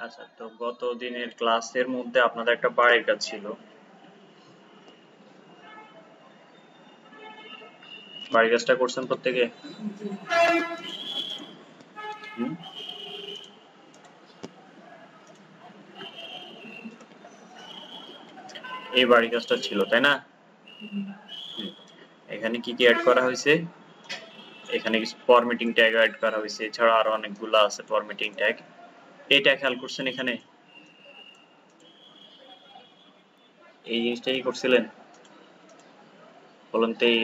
আচ্ছা, তো গত দিনের ক্লাসের মধ্যে আপনাদের একটা বাড়ির কাজ ছিল। বাড়ির কাজটা করছেন প্রত্যেকে? হুম? এই বাড়ির কাজটা ছিল, তাই না? হুম। এখানে কি কি অ্যাড করা হয়েছে? এখানে কিছু ফরম্যাটিং ট্যাগ অ্যাড করা হয়েছে, এছাড়া আরো অনেকগুলো আছে ফরম্যাটিং ট্যাগ। এটা খেয়াল করছেন এখানে? এই জিনিসটা কি করছিলেন? বলুন তো, এই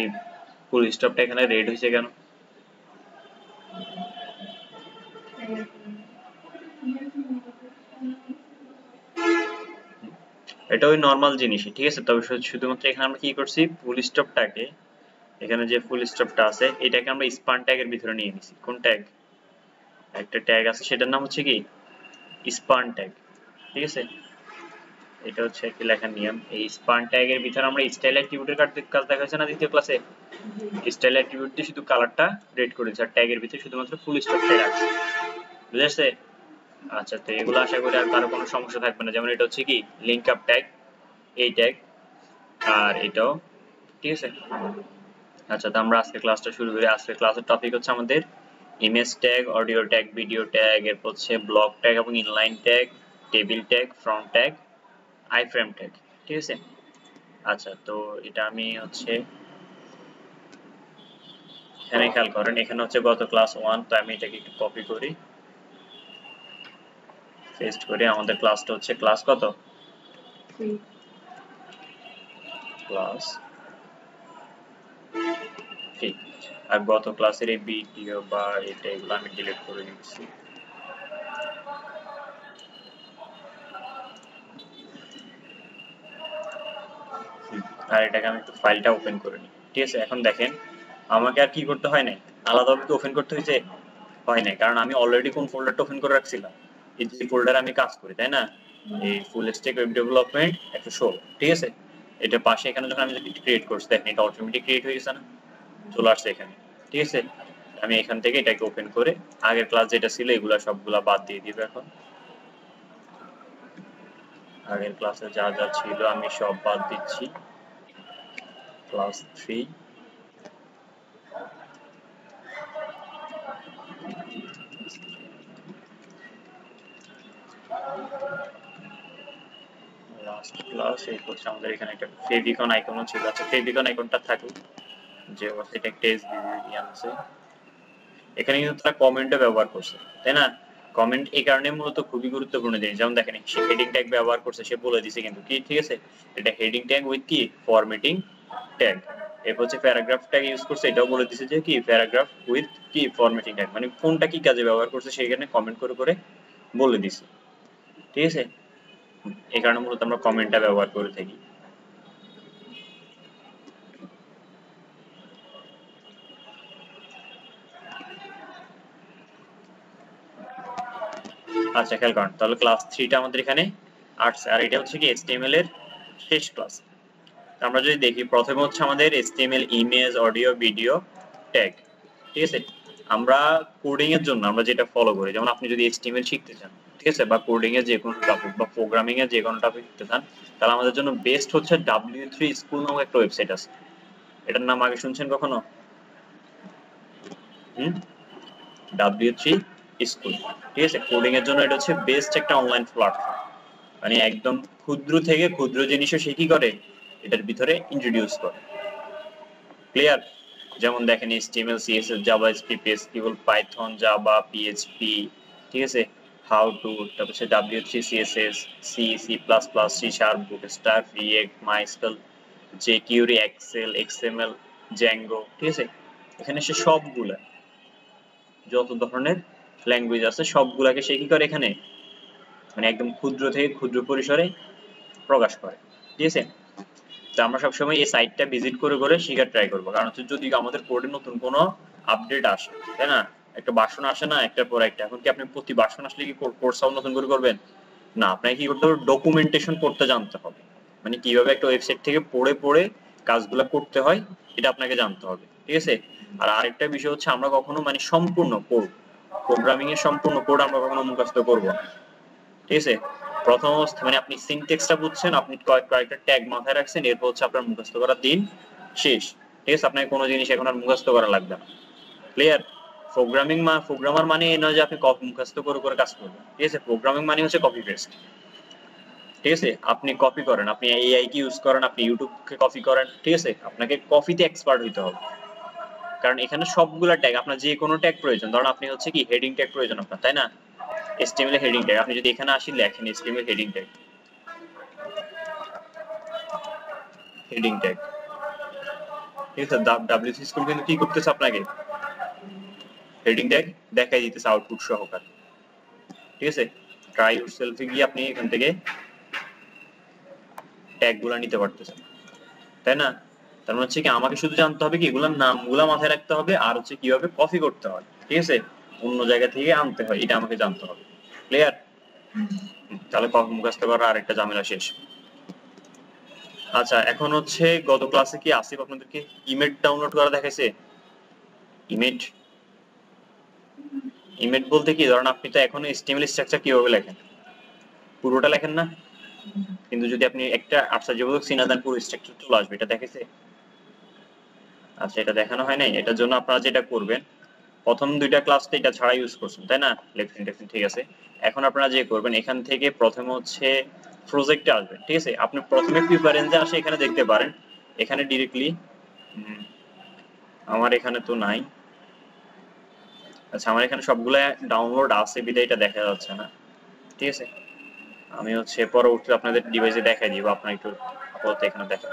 ফুল স্টপটা এখানে রেড হয়েছে কেন? এটা ওই নর্মাল জিনিসই, ঠিক আছে। তবে শুধুমাত্র এখানে আমরা কি করছি, ফুল স্টপটাকে, এখানে যে ফুল স্টপটা আছে এটাকে আমরা স্পান ট্যাগের ভিতরে নিয়ে নিছি। কোন ট্যাগ? একটা ট্যাগ আছে, সেটার নাম হচ্ছে কি স্পান ট্যাগ, ঠিক আছে। এটা হচ্ছে একটি লেখার নিয়ম। এই স্পান ট্যাগের ভিতরে আমরা স্টাইল অ্যাট্রিবিউটের কাজ দেখা হয়েছে না দ্বিতীয় ক্লাসে? স্টাইল অ্যাট্রিবিউট দিয়ে শুধু কালারটা রেড করেছে, আর ট্যাগের ভিতরে শুধুমাত্র ফুল স্টপটাই রাখছে, বুঝেছে? আচ্ছা, তো এগুলো আশা করি আর কারো কোনো সমস্যা থাকবে না। যেমন এটা হচ্ছে কি লিঙ্ক আপ ট্যাগ, এই ট্যাগ, আর এটাও, ঠিক আছে। আচ্ছা, তো আমরা আজকে ক্লাসটা শুরু করি। আজকের ক্লাসের টপিক হচ্ছে আমাদের image tag, audio tag, video tag, এরপর হচ্ছে ব্লক ট্যাগ এবং inline tag, table tag, front tag, iframe tag, ঠিক আছে। আচ্ছা, তো এটা আমি হচ্ছে এখানে খেয়াল করেন, এখানে হচ্ছে গত ক্লাস 1, তো আমি এটাকে একটু কপি করি, পেস্ট করি। আমাদের ক্লাসটা হচ্ছে ক্লাস কত? ক্লাস 3। আর গত ক্লাসের এই ভিডিও বা এটা এগুলো আমি ডিলিট করে দিচ্ছি। আর এটাকে আমি একটু ফাইলটা ওপেন করে নিই, ঠিক আছে। এখন দেখেন, আমাকে আর কি করতে হয় নাই, আলাদাভাবে কি ওপেন করতে হয়েছে? হয় নাই, কারণ আমি অলরেডি কোন ফোল্ডারটা ওপেন করে রাখছিলাম, এই যে ফোল্ডারে আমি কাজ করি, তাই না? এই ফুল স্ট্যাক ওয়েব ডেভেলপমেন্ট 116, ঠিক আছে। এটার পাশে এখানে যখন আমি ক্রিয়েট করছি, দেখেন এটা অটোমেটিক ক্রিয়েট হয়ে গেছে না, চলে আসছে এখানে, ঠিক আছে। আমি এখান থেকে এটাকে ওপেন করে আগের ক্লাস যেটা ছিল এগুলা সবগুলা বাদ দিয়ে দিব। এখন আগের ক্লাসে যা যা ছিল আমি সব বাদ দিচ্ছি। Class 3, last class. এই হচ্ছে আমাদের এখানে একটা ফেভিকন আইকনও ছিল। আচ্ছা, ফেভিকন আইকনটা থাকুক, যে এটা একটা এসভিভি আছে। এখানে কিন্তু তারা কমেন্টও ব্যবহার করছে, তাই না? কমেন্ট এই কারণে মূলত খুবই গুরুত্বপূর্ণ জিনিস। যেমন দেখেন, সে হেডিং ট্যাগ ব্যবহার করছে, সে বলে দিছে কিন্তু কি, ঠিক আছে। এটা হেডিং ট্যাগ উইথ কি ফরম্যাটিং ট্যাগ। এরপর হচ্ছে প্যারাগ্রাফ ট্যাগ ইউজ করছে, এটাও বলে দিছে যে কি প্যারাগ্রাফ উইথ কি ফরম্যাটিং ট্যাগ, মানে কোনটা কি কাজে ব্যবহার করছে সেখানে কমেন্ট করে করে বলে দিছে, ঠিক আছে। এই কারণে মূলত আমরা কমেন্টটা ব্যবহার করে থাকি। আচ্ছা, খেয়াল করেন, তাহলে ক্লাস 3টা আমাদের এখানে আসছে, আর এটা হচ্ছে কি HTML এর শেষ ক্লাস। আমরা যদি দেখি, প্রথমে হচ্ছে আমাদের HTML image, audio, video tag, ঠিক আছে। আমরা কোডিং এর জন্য আমরা যেটা ফলো করি, যেমন আপনি যদি HTML শিখতে চান, ঠিক আছে, বা কোডিং এর যে কোনো টপিক বা প্রোগ্রামিং এর যে কোনো টপিক শিখতে চান, তাহলে আমাদের জন্য বেস্ট হচ্ছে W3 স্কুল নামক একটা ওয়েবসাইট আছে। এটার নাম আগে শুনছেন কখনো? W3 স্কুল, ঠিক আছে। কোডিং এর জন্য এটা হচ্ছে বেস্ট একটা অনলাইন প্ল্যাটফর্ম, মানে একদম ক্ষুদ্র থেকে ক্ষুদ্র জিনিসও সে কি করে এটার ভিতরে ইন্ট্রোডিউস করে। ক্লিয়ার? যেমন দেখেন HTML, CSS, JavaScript, SQL, Python, Java, PHP, ঠিক আছে, হাউ টু, তারপর হচ্ছে W3 CSS, C, C++, C Sharp, Bootstrap, React, MySQL, jQuery, Excel, XML, Django, ঠিক আছে। এখানে সে সবগুলা যত ধরনের ল্যাঙ্গুয়েজ আছে সবগুলাকে সে কি করে এখানে, মানে একদম ক্ষুদ্র থেকে ক্ষুদ্র পরিসরে প্রকাশ করে, ঠিক আছে। তো আমরা সবসময় এই সাইটটা ভিজিট করে করে শেখার ট্রাই করবো, কারণ হচ্ছে যদি আমাদের কোডে নতুন কোনো আপডেট আসে, তাই না, একটা ভার্সন আসে না একটার পর একটা, এখন কি আপনি প্রতি ভার্সন আসলে কি কোর্সটাও নতুন করে করবেন? না, আপনাকে কি করতে হবে, ডকুমেন্টেশন করতে জানতে হবে, মানে কিভাবে একটা ওয়েবসাইট থেকে পড়ে পড়ে কাজগুলো করতে হয় এটা আপনাকে জানতে হবে, ঠিক আছে। আর আরেকটা বিষয় হচ্ছে, আমরা কখনো মানে সম্পূর্ণ কোড, প্রোগ্রামিং এর সম্পূর্ণ কোড আমরা কখনো মুখস্থ করব না, ঠিক আছে? প্রথম অবস্থা মানে আপনি সিনট্যাক্সটা বুঝছেন, আপনি কয়েকটা ট্যাগ মাথায় রাখছেন, এরপর হচ্ছে আপনার মুখস্থ করার দিন শেষ। ঠিক আছে? আপনাকে কোনো জিনিস এখন আর মুখস্থ করা লাগবে না। ক্লিয়ার? প্রোগ্রামার মানে এই নয় যে আপনি মুখস্থ করে কাজ করবেন। ঠিক আছে? প্রোগ্রামিং মানে হচ্ছে কপি পেস্ট। ঠিক আছে? আপনি কপি করেন, আপনি এআই কে ইউজ করেন, আপনি ইউটিউবকে কপি করেন। ঠিক আছে? আপনাকে কপিতে এক্সপার্ট হইতে হবে। কারণ এখানে সবগুলা ট্যাগ, আপনার যে কোনো ট্যাগ প্রয়োজন, ধরুন আপনি হচ্ছে কি হেডিং ট্যাগ প্রয়োজন আপনার, তাই না? HTML হেডিং ট্যাগ, আপনি যদি এখানে আসি লেখেন HTML heading tag, heading tag. ঠিক আছে? WC স্কুল কিন্তু কি করতেছে আপনাকে হেডিং ট্যাগ দেখাই দিতেছে আউটপুট সহকারে। ঠিক আছে? ট্রাই ইউরসেলফে গিয়ে আপনি এখান থেকে ট্যাগ গুলা নিতে পারতেছেন, তাই না? তার মানে হচ্ছে কি আমাকে শুধু জানতে হবে কি এগুলোর নামগুলা মাথায় রাখতে হবে, আর হচ্ছে কিভাবে কপি করতে হয়। ঠিক আছে? অন্য জায়গা থেকে আনতে হয়, এটা আমাকে জানতে হবে। ক্লিয়ার? তাহলে মুখস্থ করার আরেকটা ঝামেলা শেষ। আচ্ছা, এখন হচ্ছে গত ক্লাসে কি আসিফ আপনাদেরকে ইমেজ ডাউনলোড করা দেখাইছে? ইমেজ ইমেজ বলতে কি, ধরেন আপনি তো এখনো HTML স্ট্রাকচার কিভাবে লেখেন, পুরোটা লেখেন না, কিন্তু যদি আপনি একটা আশ্চর্যবোধক চিহ্ন দেন পুরো স্ট্রাকচার চলে আসবে, এটা দেখেছে? আচ্ছা, এটা দেখানো হয় নাই। এটার জন্য আপনারা যেটা করবেন, প্রথম দুইটা ক্লাসতে এটা ছাড়া ইউজ করছেন, তাই না? লেখছেন ঠিক আছে। এখন আপনারা যে করবেন, এখান থেকে প্রথমে হচ্ছে প্রজেক্টে আসবেন। ঠিক আছে? আপনি প্রথমে প্রিফারেন্সে আসে এখানে দেখতে পারেন, এখানে ডিরেক্টলি আমার এখানে তো নাই। আচ্ছা, আমার এখানে সবগুলো ডাউনলোড আছে বিধায় এটা দেখা যাচ্ছে না। ঠিক আছে? আমি হচ্ছে পরবর্তীতে আপনাদের ডিভাইসে দেখাই দিব, আপনারা একটু আপাতত এখানে দেখেন।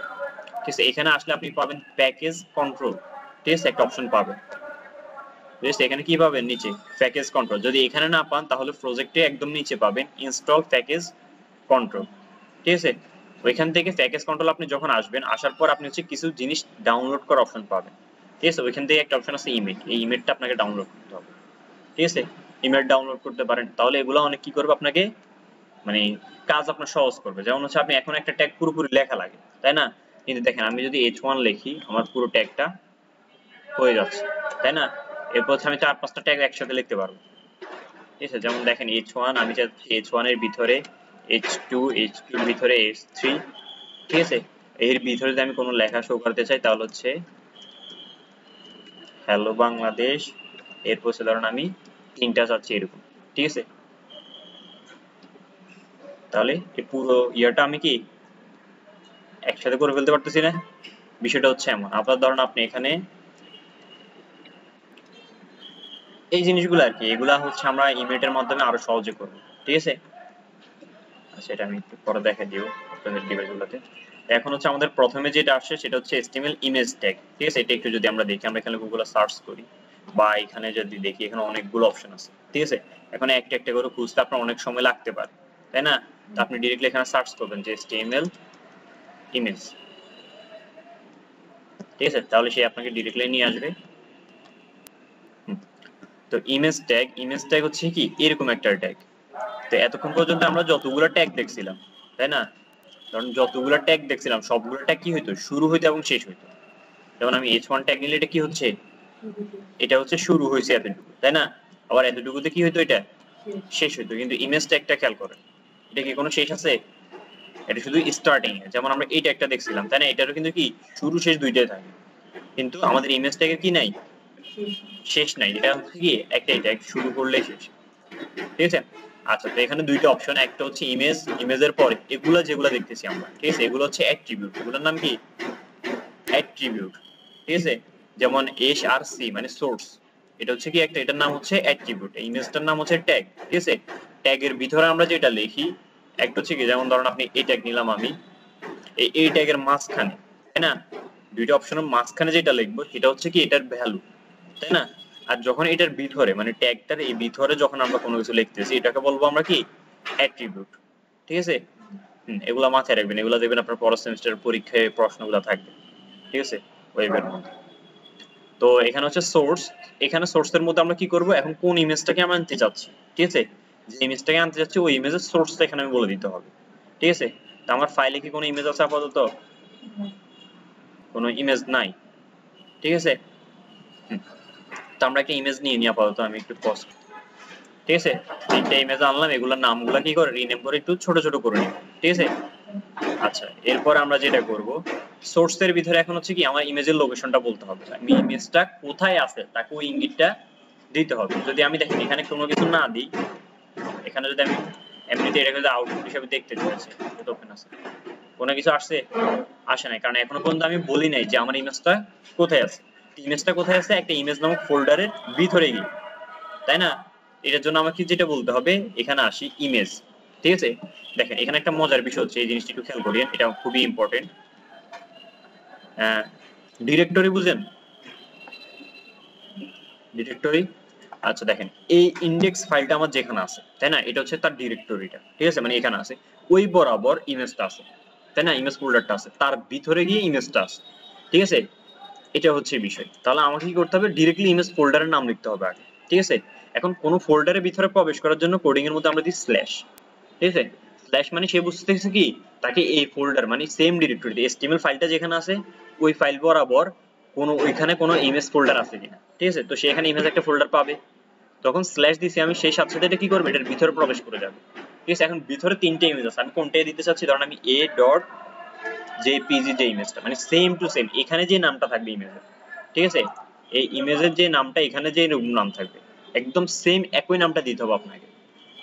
ঠিক আছে? এখানে আসলে আপনি পাবেন প্যাকেজ কন্ট্রোল। ঠিক আছে? একটা অপশন পাবেন। ঠিক আছে? এখানে কি পাবেন নিচে প্যাকেজ কন্ট্রোল, যদি এখানে না পান তাহলে প্রজেক্টে একদম নিচে পাবেন ইনস্টল প্যাকেজ কন্ট্রোল। ঠিক আছে? ওইখান থেকে প্যাকেজ কন্ট্রোল আপনি যখন আসবেন, আসার পর আপনি হচ্ছে কিছু জিনিস ডাউনলোড করার অপশন পাবেন। ঠিক আছে? ওইখান থেকে একটা অপশন আছে ইমেজ, এই ইমেজটা আপনাকে ডাউনলোড করতে হবে। ঠিক আছে? ইমেজ ডাউনলোড করতে পারেন, তাহলে এগুলো অনেক কি করবে আপনাকে, মানে কাজ আপনার সহজ করবে। যেমন হচ্ছে আপনি এখন একটা ট্যাগ পুরোপুরি লেখা লাগে, তাই না? কিন্তু দেখেন আমি যদি H1 লিখি, আমার পুরো ট্যাগটা হয়ে যাচ্ছে, তাই না? এরপর হচ্ছে আমি 4-5টা ট্যাগ একসাথে লিখতে পারবো। ঠিক আছে? যেমন দেখেন H1, আমি চাচ্ছি H1 এর ভিতরে H2, H2 এর ভিতরে H3। ঠিক আছে? এর ভিতরে যদি আমি কোনো লেখা শো করতে চাই, তাহলে হচ্ছে হ্যালো বাংলাদেশ, এরপর হচ্ছে ধরুন আমি 3টা চাচ্ছি এরকম। ঠিক আছে? তাহলে এই পুরো ইয়াটা আমি কি একসাথে করে ফেলতে পারতেছি না? বিষয়টা হচ্ছে এমন। আপনার ধরুন আপনি এখানে এই জিনিসগুলো আর কি, এগুলা হচ্ছে আমরা ইমেজের মাধ্যমে আরো সহজে করব। ঠিক আছে? আচ্ছা, এটা আমি একটু পরে দেখাই দিব আপনাদের ডিভাইসগুলোতে। এখন হচ্ছে আমাদের প্রথমে যেটা আসছে সেটা হচ্ছে HTML ইমেজ ট্যাগ। ঠিক আছে? এটা একটু যদি আমরা দেখি, আমরা এখানে গুগলে সার্চ করি বা এখানে যদি দেখি, এখানে অনেকগুলো অপশন আছে। ঠিক আছে? এখন একটা একটা করে খুঁজতে আপনার অনেক সময় লাগতে পারে, তাই না? তো আপনি ডিরেক্টলি এখানে সার্চ করবেন যে HTML ইমেজ। ঠিক আছে? তাহলে সে আপনাকে ডিরেক্টলি নিয়ে আসবে। তো ইমেজ ট্যাগ হচ্ছে কি এরকম একটা ট্যাগ। তো এতক্ষণ পর্যন্ত আমরা যতগুলো ট্যাগ দেখছিলাম, তাই না? কারণ যতগুলো ট্যাগ দেখছিলাম সবগুলো ট্যাগ কি হইতো, শুরু হইতো এবং শেষ হইতো। যেমন আমি H1 ট্যাগ নিলে এটা কি হচ্ছে, এটা হচ্ছে শুরু হয়েছে এতটুকু, তাই না? আবার এতটুকুতে কি হইতো, এটা শেষ হইতো। কিন্তু ইমেজ ট্যাগটা খেয়াল করেন, এটা কি কোনো শেষ আছে? এটা শুধু স্টার্টিং এ। যেমন আমরা এই ট্যাগটা দেখছিলাম, তাই না? এটারও কিন্তু কি শুরু শেষ দুইটাই থাকে, কিন্তু আমাদের ইমেজ ট্যাগের কি নাই, শেষ নাই। এটা হচ্ছে কি একটাই ট্যাগ, শুরু করলে শেষ। ঠিক আছে? আচ্ছা, তো এখানে দুইটা অপশন, একটা হচ্ছে ইমেজ, ইমেজের পরে এগুলা যেগুলা দেখতেছি আমরা, ঠিক আছে, এগুলো হচ্ছে অ্যাট্রিবিউট। এগুলোর নাম কি অ্যাট্রিবিউট। ঠিক আছে? যেমন SRC মানে সোর্স, এটা হচ্ছে কি একটা, এটার নাম হচ্ছে অ্যাট্রিবিউট, এই ইমেজটার নাম হচ্ছে ট্যাগ। ঠিক আছে? ট্যাগের ভিতরে আমরা যেটা লিখি, একটা হচ্ছে কি, যেমন ধরুন আপনি এই ট্যাগ নিলাম আমি, এই ট্যাগের মাঝখানে, তাই না, দুইটা অপশনের মাঝখানে যেটা লিখবো সেটা হচ্ছে কি এটার ভ্যালু, তাই না? আর যখন এটার ভিতরে মানে ট্যাগটার এই ভিতরে যখন আমরা কোনো কিছু লিখতেছি, এটাকে বলবো আমরা কি অ্যাট্রিবিউট। ঠিক আছে? এগুলা মাথায় রাখবেন, এগুলা দেখবেন আপনার পরের সেমিস্টারের পরীক্ষায় প্রশ্নগুলো থাকবে। ঠিক আছে? ওয়েবের মধ্যে। তো এখানে হচ্ছে সোর্স, এখানে সোর্সের মধ্যে আমরা কি করব, এখন কোন ইমেজটাকে আমরা আনতে চাচ্ছি। ঠিক আছে? যে ইমেজটাকে আনতে চাচ্ছি ওই ইমেজের সোর্সটা এখানে আমি বলে দিতে হবে। ঠিক আছে? তো আমার ফাইলে কি কোনো ইমেজ আছে আপাতত? কোনো ইমেজ নাই। ঠিক আছে? তো আমরা একটা ইমেজ নিয়ে নিই আপাতত, আমি একটু পজ ঠিক আছে, তিনটা ইমেজ আনলাম, এগুলোর নামগুলো কি করে রিনেম করে একটু ছোট ছোট করে নিব, ঠিক আছে। আচ্ছা, এরপর আমরা যেটা করব, সোর্সের ভিতরে এখন হচ্ছে কি আমার ইমেজের লোকেশনটা বলতে হবে, আমি ইমেজটা কোথায় আছে তাকে ওই ইঙ্গিতটা দিতে হবে। যদি আমি দেখেন এখানে কোনো কিছু না দিই, এখানে যদি আমি এমনিতে এটাকে যদি আউটপুট হিসেবে দেখতে চাইছি, এটা ওপেন আছে, কোনো কিছু আসছে? আসে নাই, কারণ এখনো পর্যন্ত আমি বলি নাই যে আমার ইমেজটা কোথায় আছে। ইমেজটা কোথায় আছে? একটা ইমেজ নামক ফোল্ডারের ভিতরে গিয়ে, তাই না? এটার জন্য আমাকে যেটা বলতে হবে, এখানে আসি ইমেজ, ঠিক আছে। দেখেন এখানে একটা মজার বিষয় হচ্ছে, এই জিনিসটা একটু খেয়াল করিয়েন, এটা খুবই ইম্পর্টেন্ট। ডিরেক্টরি বুঝেন? ডিরেক্টরি, আচ্ছা দেখেন এই ইন্ডেক্স ফাইলটা আমার যেখানে আছে, তাই না, এটা হচ্ছে তার ডিরেক্টরিটা, ঠিক আছে, মানে এখানে আছে, ওই বরাবর ইমেজটা আছে, তাই না, ইমেজ ফোল্ডারটা আছে, তার ভিতরে গিয়ে ইমেজটা আছে, ঠিক আছে। এটা হচ্ছে বিষয়। তাহলে আমাকে কি করতে হবে, ডিরেক্টলি ইমেজ ফোল্ডারের নাম লিখতে হবে আগে, ঠিক আছে। এখন কোন ফোল্ডারের ভিতরে প্রবেশ করার জন্য কোডিং এর মধ্যে আমরা দিই স্ল্যাশ, ঠিক আছে। স্ল্যাশ মানে সে বুঝতেছে কি, তাকে এই ফোল্ডার মানে সেম ডিরেক্টরিতে এচটিএমএল ফাইলটা যেখানে আছে ওই ফাইল বরাবর কোনো ওইখানে কোনো ইমেজ ফোল্ডার আছে কিনা, ঠিক আছে। তো সে এখানে ইমেজ একটা ফোল্ডার পাবে, তখন স্ল্যাশ দিছি আমি, সেই সাথে সাথে এটা কি করবে, এটার ভিতরে প্রবেশ করে যাবে, ঠিক আছে। এখন ভিতরে তিনটে ইমেজ আছে, আমি কোনটাই দিতে চাচ্ছি, ধরুন আমি a ডট জেপিজি যে ইমেজটা, মানে সেম টু সেম এখানে যে নামটা থাকবে ইমেজের, ঠিক আছে, এই ইমেজের যে নামটা এখানে যে নাম থাকবে একদম সেম একই নামটা দিতে হবে আপনাকে,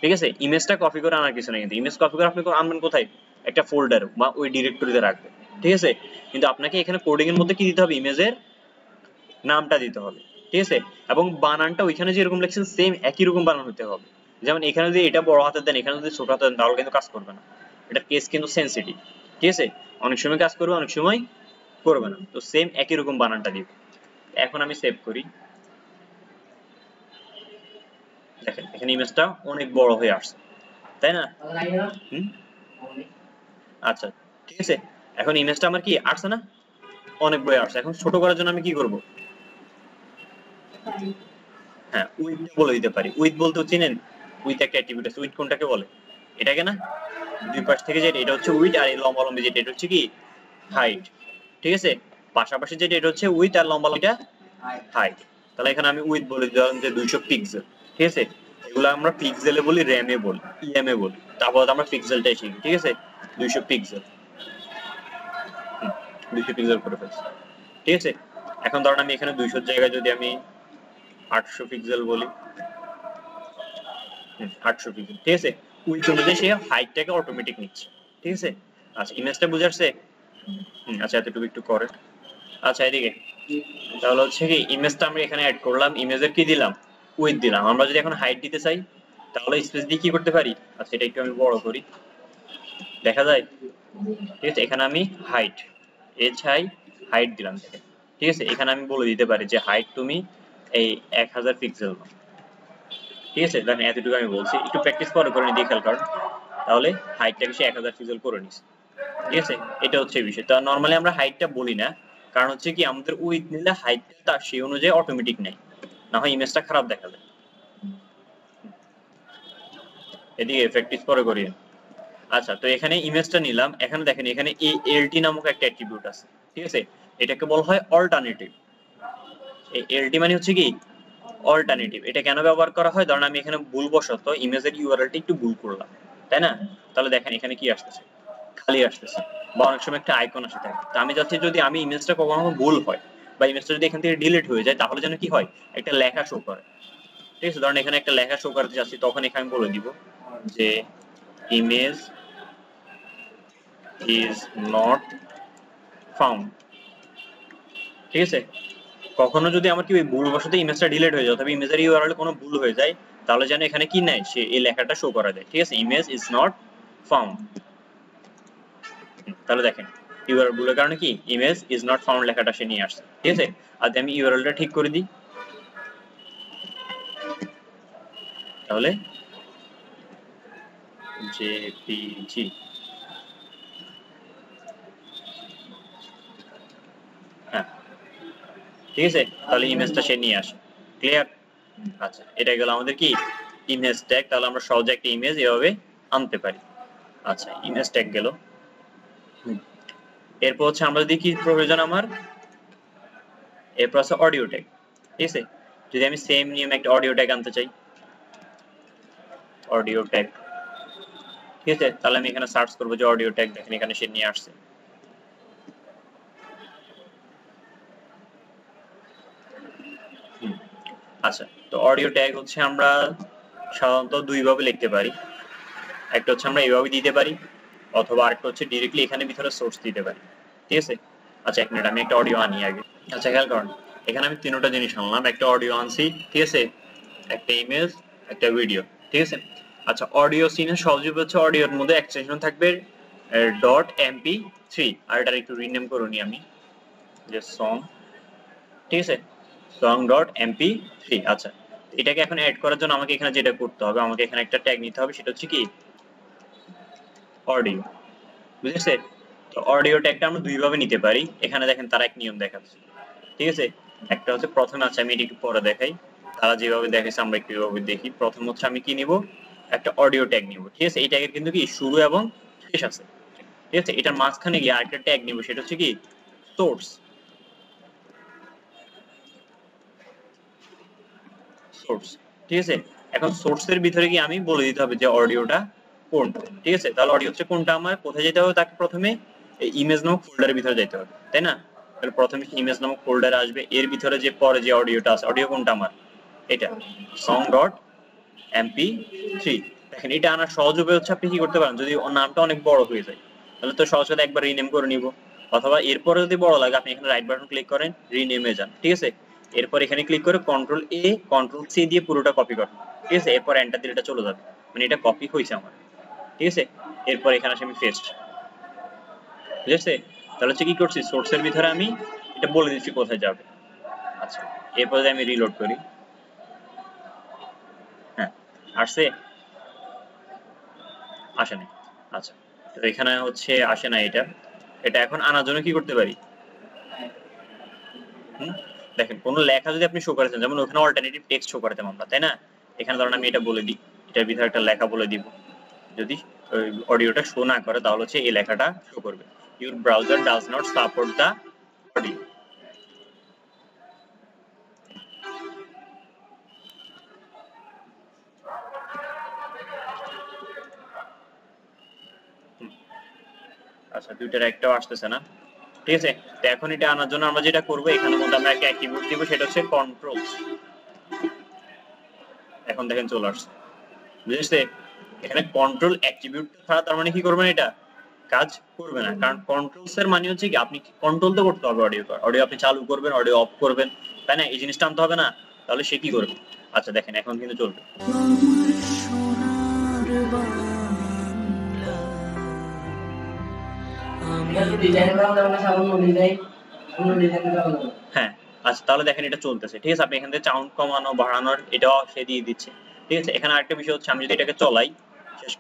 ঠিক আছে। ইমেজটা কপি করে আনার কিছু নেই, কিন্তু ইমেজ কপি করে আপনি আনবেন কোথায়, একটা ফোল্ডার বা ওই ডিরেক্টরিতে রাখবেন, ঠিক আছে। কিন্তু আপনাকে এখানে কোডিং এর মধ্যে কি দিতে হবে, ইমেজের নামটা দিতে হবে, ঠিক আছে। এবং বানানটা ওইখানে যেরকম লিখছেন সেম একই রকম বানান হতে হবে। যেমন এখানে যদি এটা বড় হাতের দেন, এখানে যদি ছোট হাতের দেন, তাহলে কিন্তু কাজ করবে না, এটা কেস কিন্তু সেনসিটিভ, ঠিক আছে। অনেক সময় কাজ করবে, অনেক সময় করবে না, তো সেম একই রকম বানানটা দিব। এখন আমি সেভ করি, দেখেন এখানে ইমেজটা অনেক বড় হয়ে আসছে, তাই না? আচ্ছা, ঠিক আছে। এখন ইমেজটা আমার কি আসছে না, অনেক বড় আসছে। এখন ছোট করার জন্য আমি কি করব, হ্যাঁ উইথ বলে দিতে পারি। উইথ বলতে চিনেন, উইথ একটা অ্যাট্রিবিউট আছে, উইথ কোনটাকে বলে, এটাকে না, দুই পাশ থেকে যেটা এটা হচ্ছে উইথ, আর এই লম্বালম্বি যেটা এটা হচ্ছে কি হাইট, ঠিক আছে। পাশাপাশি যেটা এটা হচ্ছে উইথ, আর লম্বালম্বিটা হাইট। তাহলে এখানে আমি উইথ বলে দিলাম যে 200 পিক্সেল, ঠিক আছে। এগুলো আমরা পিক্সেলে বলি, র্যামে বলি, ইএমএ বলি, তারপর আমরা পিক্সেলটাই শিখি, ঠিক আছে। 200 পিক্সেল, 200 পিক্সেল করে ফেলছি, ঠিক আছে। এখন ধরুন আমি এখানে 200 জায়গায় যদি আমি 800 পিক্সেল বলি, 800 পিক্সেল, ঠিক আছে। উইথ অনুযায়ী সে হাইটটাকে অটোমেটিক নিচ্ছে, ঠিক আছে। আচ্ছা, ইমেজটা বুঝে আসছে? আচ্ছা, এতটুকু একটু করে, আচ্ছা এদিকে, তাহলে হচ্ছে কি ইমেজটা আমরা এখানে অ্যাড করলাম, ইমেজের কি দিলাম, উইথ দিলাম। আমরা যদি এখন হাইট দিতে চাই, তাহলে স্পেস দিয়ে কি করতে পারি, আচ্ছা এটা একটু আমি বড় করি, দেখা যায়, ঠিক আছে। এখানে আমি হাইট, হাইট দিলাম, ঠিক আছে। এখানে আমি বলে দিতে পারি যে হাইট তুমি এই 1000 পিক্সেল, ঠিক আছে। দেখেন এতটুকু আমি বলছি, একটু প্র্যাকটিস করে নিতে খেয়াল করেন, তাহলে হাইটটাকে সে 1000 পিক্সেল করে নিছে, ঠিক আছে। এটা হচ্ছে বিষয়। তো নরমালি আমরা হাইটটা বলি না, কারণ হচ্ছে কি আমাদের উইথ নিলে হাইটটা তার সেই অনুযায়ী অটোমেটিক নেয়, না হয় ইমেজটা খারাপ দেখা যায়। এদিকে প্র্যাকটিস করে করি। আচ্ছা, তো এখানে ইমেজটা নিলাম, এখানে দেখেন এখানে এই এলটি নামক একটা অ্যাট্রিবিউট আছে, ঠিক আছে। এটাকে বলা হয় অল্টারনেটিভ। এই এলটি মানে হচ্ছে কি অল্টারনেটিভ। এটা কেন ব্যবহার করা হয়, ধরুন আমি এখানে ভুলবশত ইমেজের ইউআরএলটা একটু ভুল করলাম, তাই না, তাহলে দেখেন এখানে কি আসতেছে, খালি আসতেছে, বা অনেক সময় একটা আইকন আসে থাকে। তো আমি যাচ্ছি যদি আমি ইমেজটা কখনো ভুল হয় বা ইমেজটা যদি এখান থেকে ডিলিট হয়ে যায়, তাহলে যেন কি হয়, একটা লেখা শো করে, ঠিক আছে। ধরুন এখানে একটা লেখা শো করতে যাচ্ছি, তখন এখানে আমি বলে দিব যে ইমেজ ইজ নট ফাউন্ড, ঠিক আছে। কখনো যদি আমার কি ভুলবশত ইমেজটা ডিলিট হয়ে যায় অথবা ইমেজের ইউআরএল কোনো ভুল হয়ে যায়, তাহলে যেন এখানে কি নাই, সে এই লেখাটা শো করা যায়, ঠিক আছে, ইমেজ ইজ নট ফাউন্ড। তাহলে দেখেন ইউআরএল ভুলের কারণে কি ইমেজ ইজ নট ফাউন্ড লেখাটা সে নিয়ে আসছে, ঠিক আছে। আর আমি ইউআরএলটা ঠিক করে দিই, তাহলে জেপিজি, হ্যাঁ ঠিক আছে, তাহলে ইমেজটা সে নিয়ে আসে, ক্লিয়ার। আচ্ছা, এটা গেল আমাদের কি ইমেজ ট্যাগ। তাহলে আমরা সহজে একটা ইমেজ এভাবে আনতে পারি। আচ্ছা, ইমেজ ট্যাগ গেল। এরপর হচ্ছে আমরা যদি কি প্রয়োজন আমার, এরপর আছে অডিও ট্যাগ, ঠিক আছে। যদি আমি সেম নিয়মে একটা অডিও ট্যাগ আনতে চাই, অডিও ট্যাগ, ঠিক আছে। তাহলে আমি এখানে সার্চ করবো যে অডিও ট্যাগ, দেখেন এখানে সে নিয়ে আসছে। আচ্ছা, তো অডিও ট্যাগ হচ্ছে আমরা সাধারণত দুই ভাবে লিখতে পারি। একটা হচ্ছে আমরা এইভাবে দিতে পারি, অথবা আরেকটা হচ্ছে ডিরেক্টলি এখানে ভিতরে সোর্স দিতে পারি, ঠিক আছে। আচ্ছা, এক মিনিট, আমি একটা অডিও আনি আগে। আচ্ছা, খেয়াল করুন, এখানে আমি তিনটা জিনিস আনলাম, একটা অডিও আনছি, ঠিক আছে, একটা ইমেজ, একটা ভিডিও, ঠিক আছে। আচ্ছা, অডিও সিনের সহজ হচ্ছে অডিওর মধ্যে এক্সটেনশন থাকবে .mp3, আর এটা একটু রিনেম করুনি আমি, যে সং, ঠিক আছে, song.mp3। আচ্ছা, এটাকে এখন অ্যাড করার জন্য আমাকে এখানে যেটা করতে হবে, আমাকে এখানে একটা ট্যাগ নিতে হবে, সেটা হচ্ছে কি অডিও, বুঝেছে। তো অডিও ট্যাগটা আমরা দুই ভাবে নিতে পারি, এখানে দেখেন তারা এক নিয়ম দেখাচ্ছে, ঠিক আছে। একটা হচ্ছে প্রথমে, আছে আমি এটা একটু পরে দেখাই, তারা যেভাবে দেখাচ্ছে আমরা একটু এভাবে দেখি। প্রথম হচ্ছে আমি কি নিব, একটা অডিও ট্যাগ নিব, ঠিক আছে। এই ট্যাগের কিন্তু কি শুরু এবং শেষ আছে, ঠিক আছে। এটার মাঝখানে গিয়ে আরেকটা ট্যাগ নিব, সেটা হচ্ছে কি সোর্স, সোর্স, ঠিক আছে। এখন সোর্সের ভিতরে গিয়ে আমি বলে দিতে হবে যে অডিওটা কোনটা, ঠিক আছে। তাহলে অডিও হচ্ছে কোনটা, আমার কোথায় যেতে হবে, তাকে প্রথমে এই ইমেজ নামক ফোল্ডারের ভিতরে যেতে হবে, তাই না। তাহলে প্রথমে ইমেজ নামক ফোল্ডারে আসবে, এর ভিতরে যে পরে যে অডিওটা আছে, অডিও কোনটা আমার, এটা song.mp3। দেখেন, এটা আনার সহজ উপায় হচ্ছে আপনি কি করতে পারেন, যদি ওর নামটা অনেক বড় হয়ে যায় তাহলে তো সহজ করে একবার রিনেম করে নিব, অথবা এরপরে যদি বড় লাগে আপনি এখানে রাইট বাটন ক্লিক করেন, রিনেমে যান, ঠিক আছে। এরপর এখানে ক্লিক করে কন্ট্রোল এ কন্ট্রোল সি দিয়ে পুরোটা কপি করেন, ঠিক আছে। এরপর এন্টার দিলে এটা চলে যাবে, মানে এটা কপি হয়েছে আমার, ঠিক আছে। এরপর এখানে আসে আমি পেস্ট, ঠিক আছে। তাহলে হচ্ছে কি করছি, সোর্সের ভিতরে আমি এটা বলে দিচ্ছি কোথায় যাবে। আচ্ছা, এরপর আমি রিলোড করি, হ্যাঁ আসছে, আসে না। আচ্ছা, তো এখানে হচ্ছে আসে না এটা, এটা এখন আনার জন্য কি করতে পারি, দেখেন কোনো লেখা যদি আপনি শো করেছেন, যেমন ওখানে অল্টারনেটিভ টেক্সট শো করাতাম আমরা, তাই না। এখানে ধরুন আমি এটা বলে দিই, এটার ভিতরে একটা লেখা বলে দিব, যদি অডিওটা শো না করে তাহলে হচ্ছে এই লেখাটা শো করবে, your browser does not support the audio. আচ্ছা, দুইটার একটাও আসতেছে না, ঠিক আছে। তো এখন এটা আনার জন্য আমরা যেটা করবো, এখানের মধ্যে আমরা একটা অ্যাট্রিবিউট দিব, সেটা হচ্ছে কন্ট্রোল। এখন দেখেন চলে আসছে, বুঝেছে। এখানে কন্ট্রোল অ্যাট্রিবিউট ছাড়া তার মানে কি করবেন, এটা কাজ করবে না, কারণ কন্ট্রোলস এর মানে হচ্ছে কি আপনি কন্ট্রোল তো করতে হবে অডিও, অডিও আপনি চালু করবেন, অডিও অফ করবেন, তাই না। এই জিনিসটা আনতে হবে না, তাহলে সে কি করবে। আচ্ছা, দেখেন এখন কিন্তু চলবে। হ্যাঁ, আচ্ছা, তাহলে দেখেন এটা চলতেছে, ঠিক আছে। আপনি এখান থেকে সাউন্ড কমানো বাড়ানোর এটাও সে দিয়ে দিচ্ছে, ঠিক আছে। এখানে আরেকটা বিষয় হচ্ছে, আমি যদি এটাকে চলাই, শেষ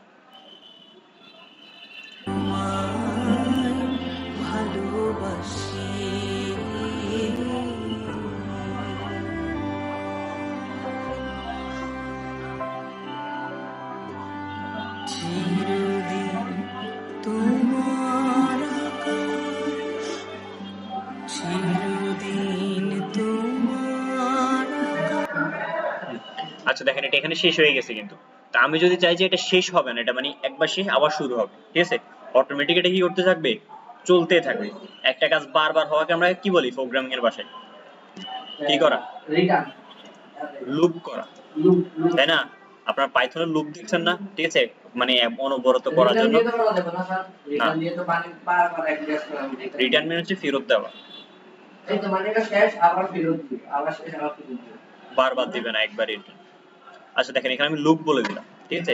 আচ্ছা, দেখেন এটা এখানে শেষ হয়ে গেছে, কিন্তু তা আমি যদি চাই যে এটা শেষ হবে না, এটা মানে একবার শেষ আবার শুরু হবে, ঠিক আছে। অটোমেটিক এটা কি করতে থাকবে, চলতে থাকবে। একটা কাজ বারবার হওয়াকে আমরা কি বলি প্রোগ্রামিং এর ভাষায়, কি করা, লুপ করা, তাই না। আপনার পাইথনের লুপ দেখছেন না, ঠিক আছে, মানে অনবরত করার জন্য। রিটার্ন মানে হচ্ছে ফেরত দেওয়া, বারবার দিবে না, একবার রিটার্ন। আচ্ছা, দেখেন এখানে আমি লুপ বলে দিলাম, ঠিক আছে।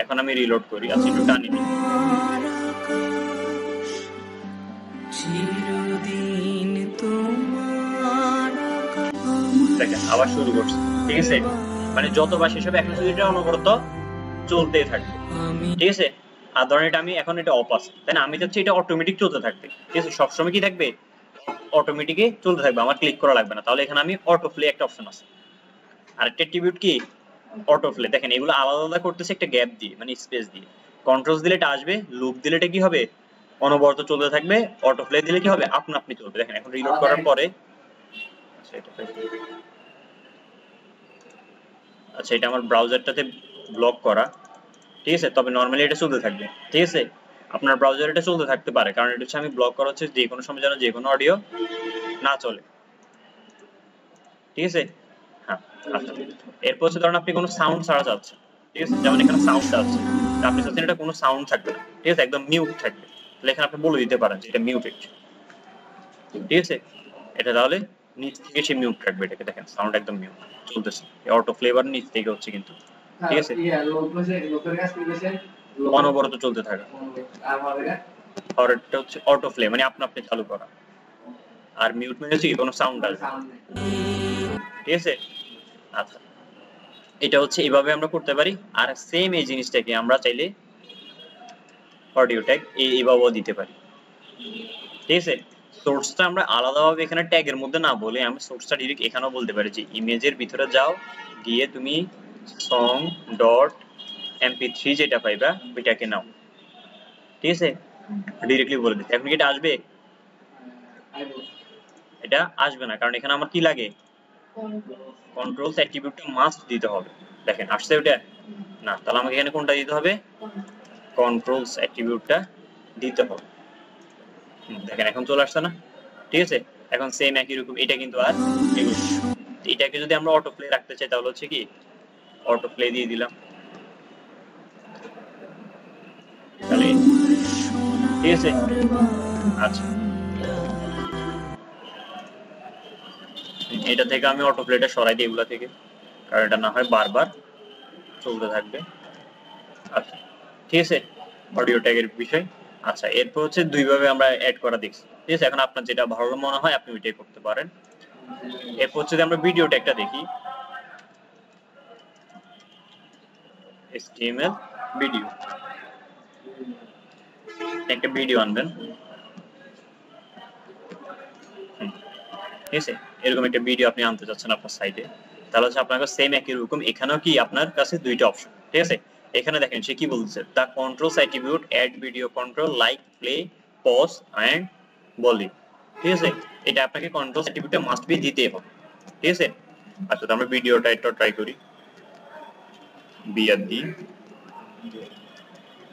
এখন আমি রিলোড করি, আচ্ছা একটু টানি দিই, দেখেন আবার শুরু করছে, ঠিক আছে। মানে যতবার শেষ হবে এখন শুধু এটা অনবরত চলতেই থাকবে, ঠিক আছে। আর ধরেন এটা আমি এখন এটা অফ আছে, তাই না, আমি চাচ্ছি এটা অটোমেটিক চলতে থাকবে, ঠিক আছে। সবসময় কি থাকবে, অটোমেটিকই চলতে থাকবে, আমার ক্লিক করা লাগবে না। তাহলে এখানে আমি অটো প্লে একটা অপশন আছে, আর একটা অ্যাট্রিবিউট কি অটো প্লে। দেখেন এগুলো আলাদা আলাদা করতেছে একটা গ্যাপ দিয়ে, মানে স্পেস দিয়ে। কন্ট্রোলস দিলে এটা আসবে, লুপ দিলে এটা কি হবে, অনবরত চলতে থাকবে। অটো প্লে দিলে কি হবে, আপনা আপনি চলবে। দেখেন এখন রিলোড করার পরে, আচ্ছা এটা আমার ব্রাউজারটাতে ব্লক করা, ঠিক আছে, তবে নরমালি এটা চলতে থাকবে, ঠিক আছে। আপনার ব্রাউজারে এটা চলতে থাকতে পারে, কারণ এটা হচ্ছে আমি ব্লক করা হচ্ছে যে কোনো সময় যেন যে কোনো অডিও না চলে, ঠিক আছে। হ্যাঁ, আচ্ছা, এরপর হচ্ছে ধরুন আপনি কোনো সাউন্ড ছাড়া চাচ্ছেন, ঠিক আছে, যেমন এখানে সাউন্ড আছে, আপনি চাচ্ছেন এটা কোনো সাউন্ড থাকবে না, ঠিক আছে, একদম মিউট থাকবে, তাহলে এখানে আপনি বলে দিতে পারেন যে এটা মিউটেড, ঠিক আছে। এটা তাহলে নিচ থেকে সে মিউট রাখবে, এটাকে দেখেন সাউন্ড একদম মিউট চলতেছে, অটো ফ্লেভার নিচ থেকে হচ্ছে কিন্তু, ঠিক আছে, অনবরত চলতে থাকা। আর এটা হচ্ছে অটো ফ্লে, মানে আপনা আপনি চালু করা, আর মিউট মানে হচ্ছে কোনো সাউন্ড আসবে, ঠিক আছে। আচ্ছা, এটা হচ্ছে এইভাবে আমরা করতে পারি। আর সেম এই জিনিসটাকে আমরা চাইলে অডিও ট্যাগ এইভাবেও দিতে পারি, ঠিক আছে। সোর্সটা আমরা আলাদাভাবে এখানে ট্যাগের মধ্যে না বলে আমি সোর্সটা ডিরেক্ট এখানেও বলতে পারি যে ইমেজের ভিতরে যাও, গিয়ে তুমি সং ডট mp3 যেটা পাইবা ওইটাকে নাও, ঠিক আছে, ডিরেক্টলি বলে দিতে। এখন কি এটা আসবে? এটা আসবে না, কারণ এখানে আমার কি লাগে, কন্ট্রোলস অ্যাট্রিবিউটটা মাস্ট দিতে হবে। দেখেন আসছে ওটা না, তাহলে আমাকে এখানে কোনটা দিতে হবে, কন্ট্রোলস অ্যাট্রিবিউটটা দিতে হবে। দেখেন এখন চলে আসছে না, ঠিক আছে। এখন সেম একই রকম এটা কিন্তু আর এগুলো, এটাকে যদি আমরা অটো প্লে রাখতে চাই তাহলে হচ্ছে কি অটো প্লে দিয়ে দিলাম, তাহলে ঠিক আছে। আচ্ছা, এটা থেকে আমি অটো প্লেটা সরাই দিই এগুলা থেকে, কারণ এটা না হয় বারবার চলতে থাকবে। আচ্ছা, ঠিক আছে, অডিও ট্যাগের বিষয়। আচ্ছা, এরপর হচ্ছে দুইভাবে আমরা অ্যাড করা দেখছি, ঠিক আছে। এখন আপনার যেটা ভালো মনে হয় আপনি ওইটাই করতে পারেন। এরপর হচ্ছে আমরা ভিডিও ট্যাগটা দেখি, HTML ভিডিও, একটা ভিডিও আনবেন, ঠিক আছে, এরকম একটা ভিডিও আপনি আনতে চাচ্ছেন আপনার সাইটে, তাহলে হচ্ছে আপনার কাছে সেম একই রকম এখানেও কি আপনার কাছে দুইটা অপশন, ঠিক আছে। এখানে দেখেন সে কি বলছে, the controls attribute add video control like play, pause and volume, ঠিক আছে। এটা আপনাকে কন্ট্রোলস অ্যাট্রিবিউটটা মাস্ট বি দিতে হবে, ঠিক আছে। আচ্ছা, তো আমরা ভিডিওটা একটু ট্রাই করি, বিআরডি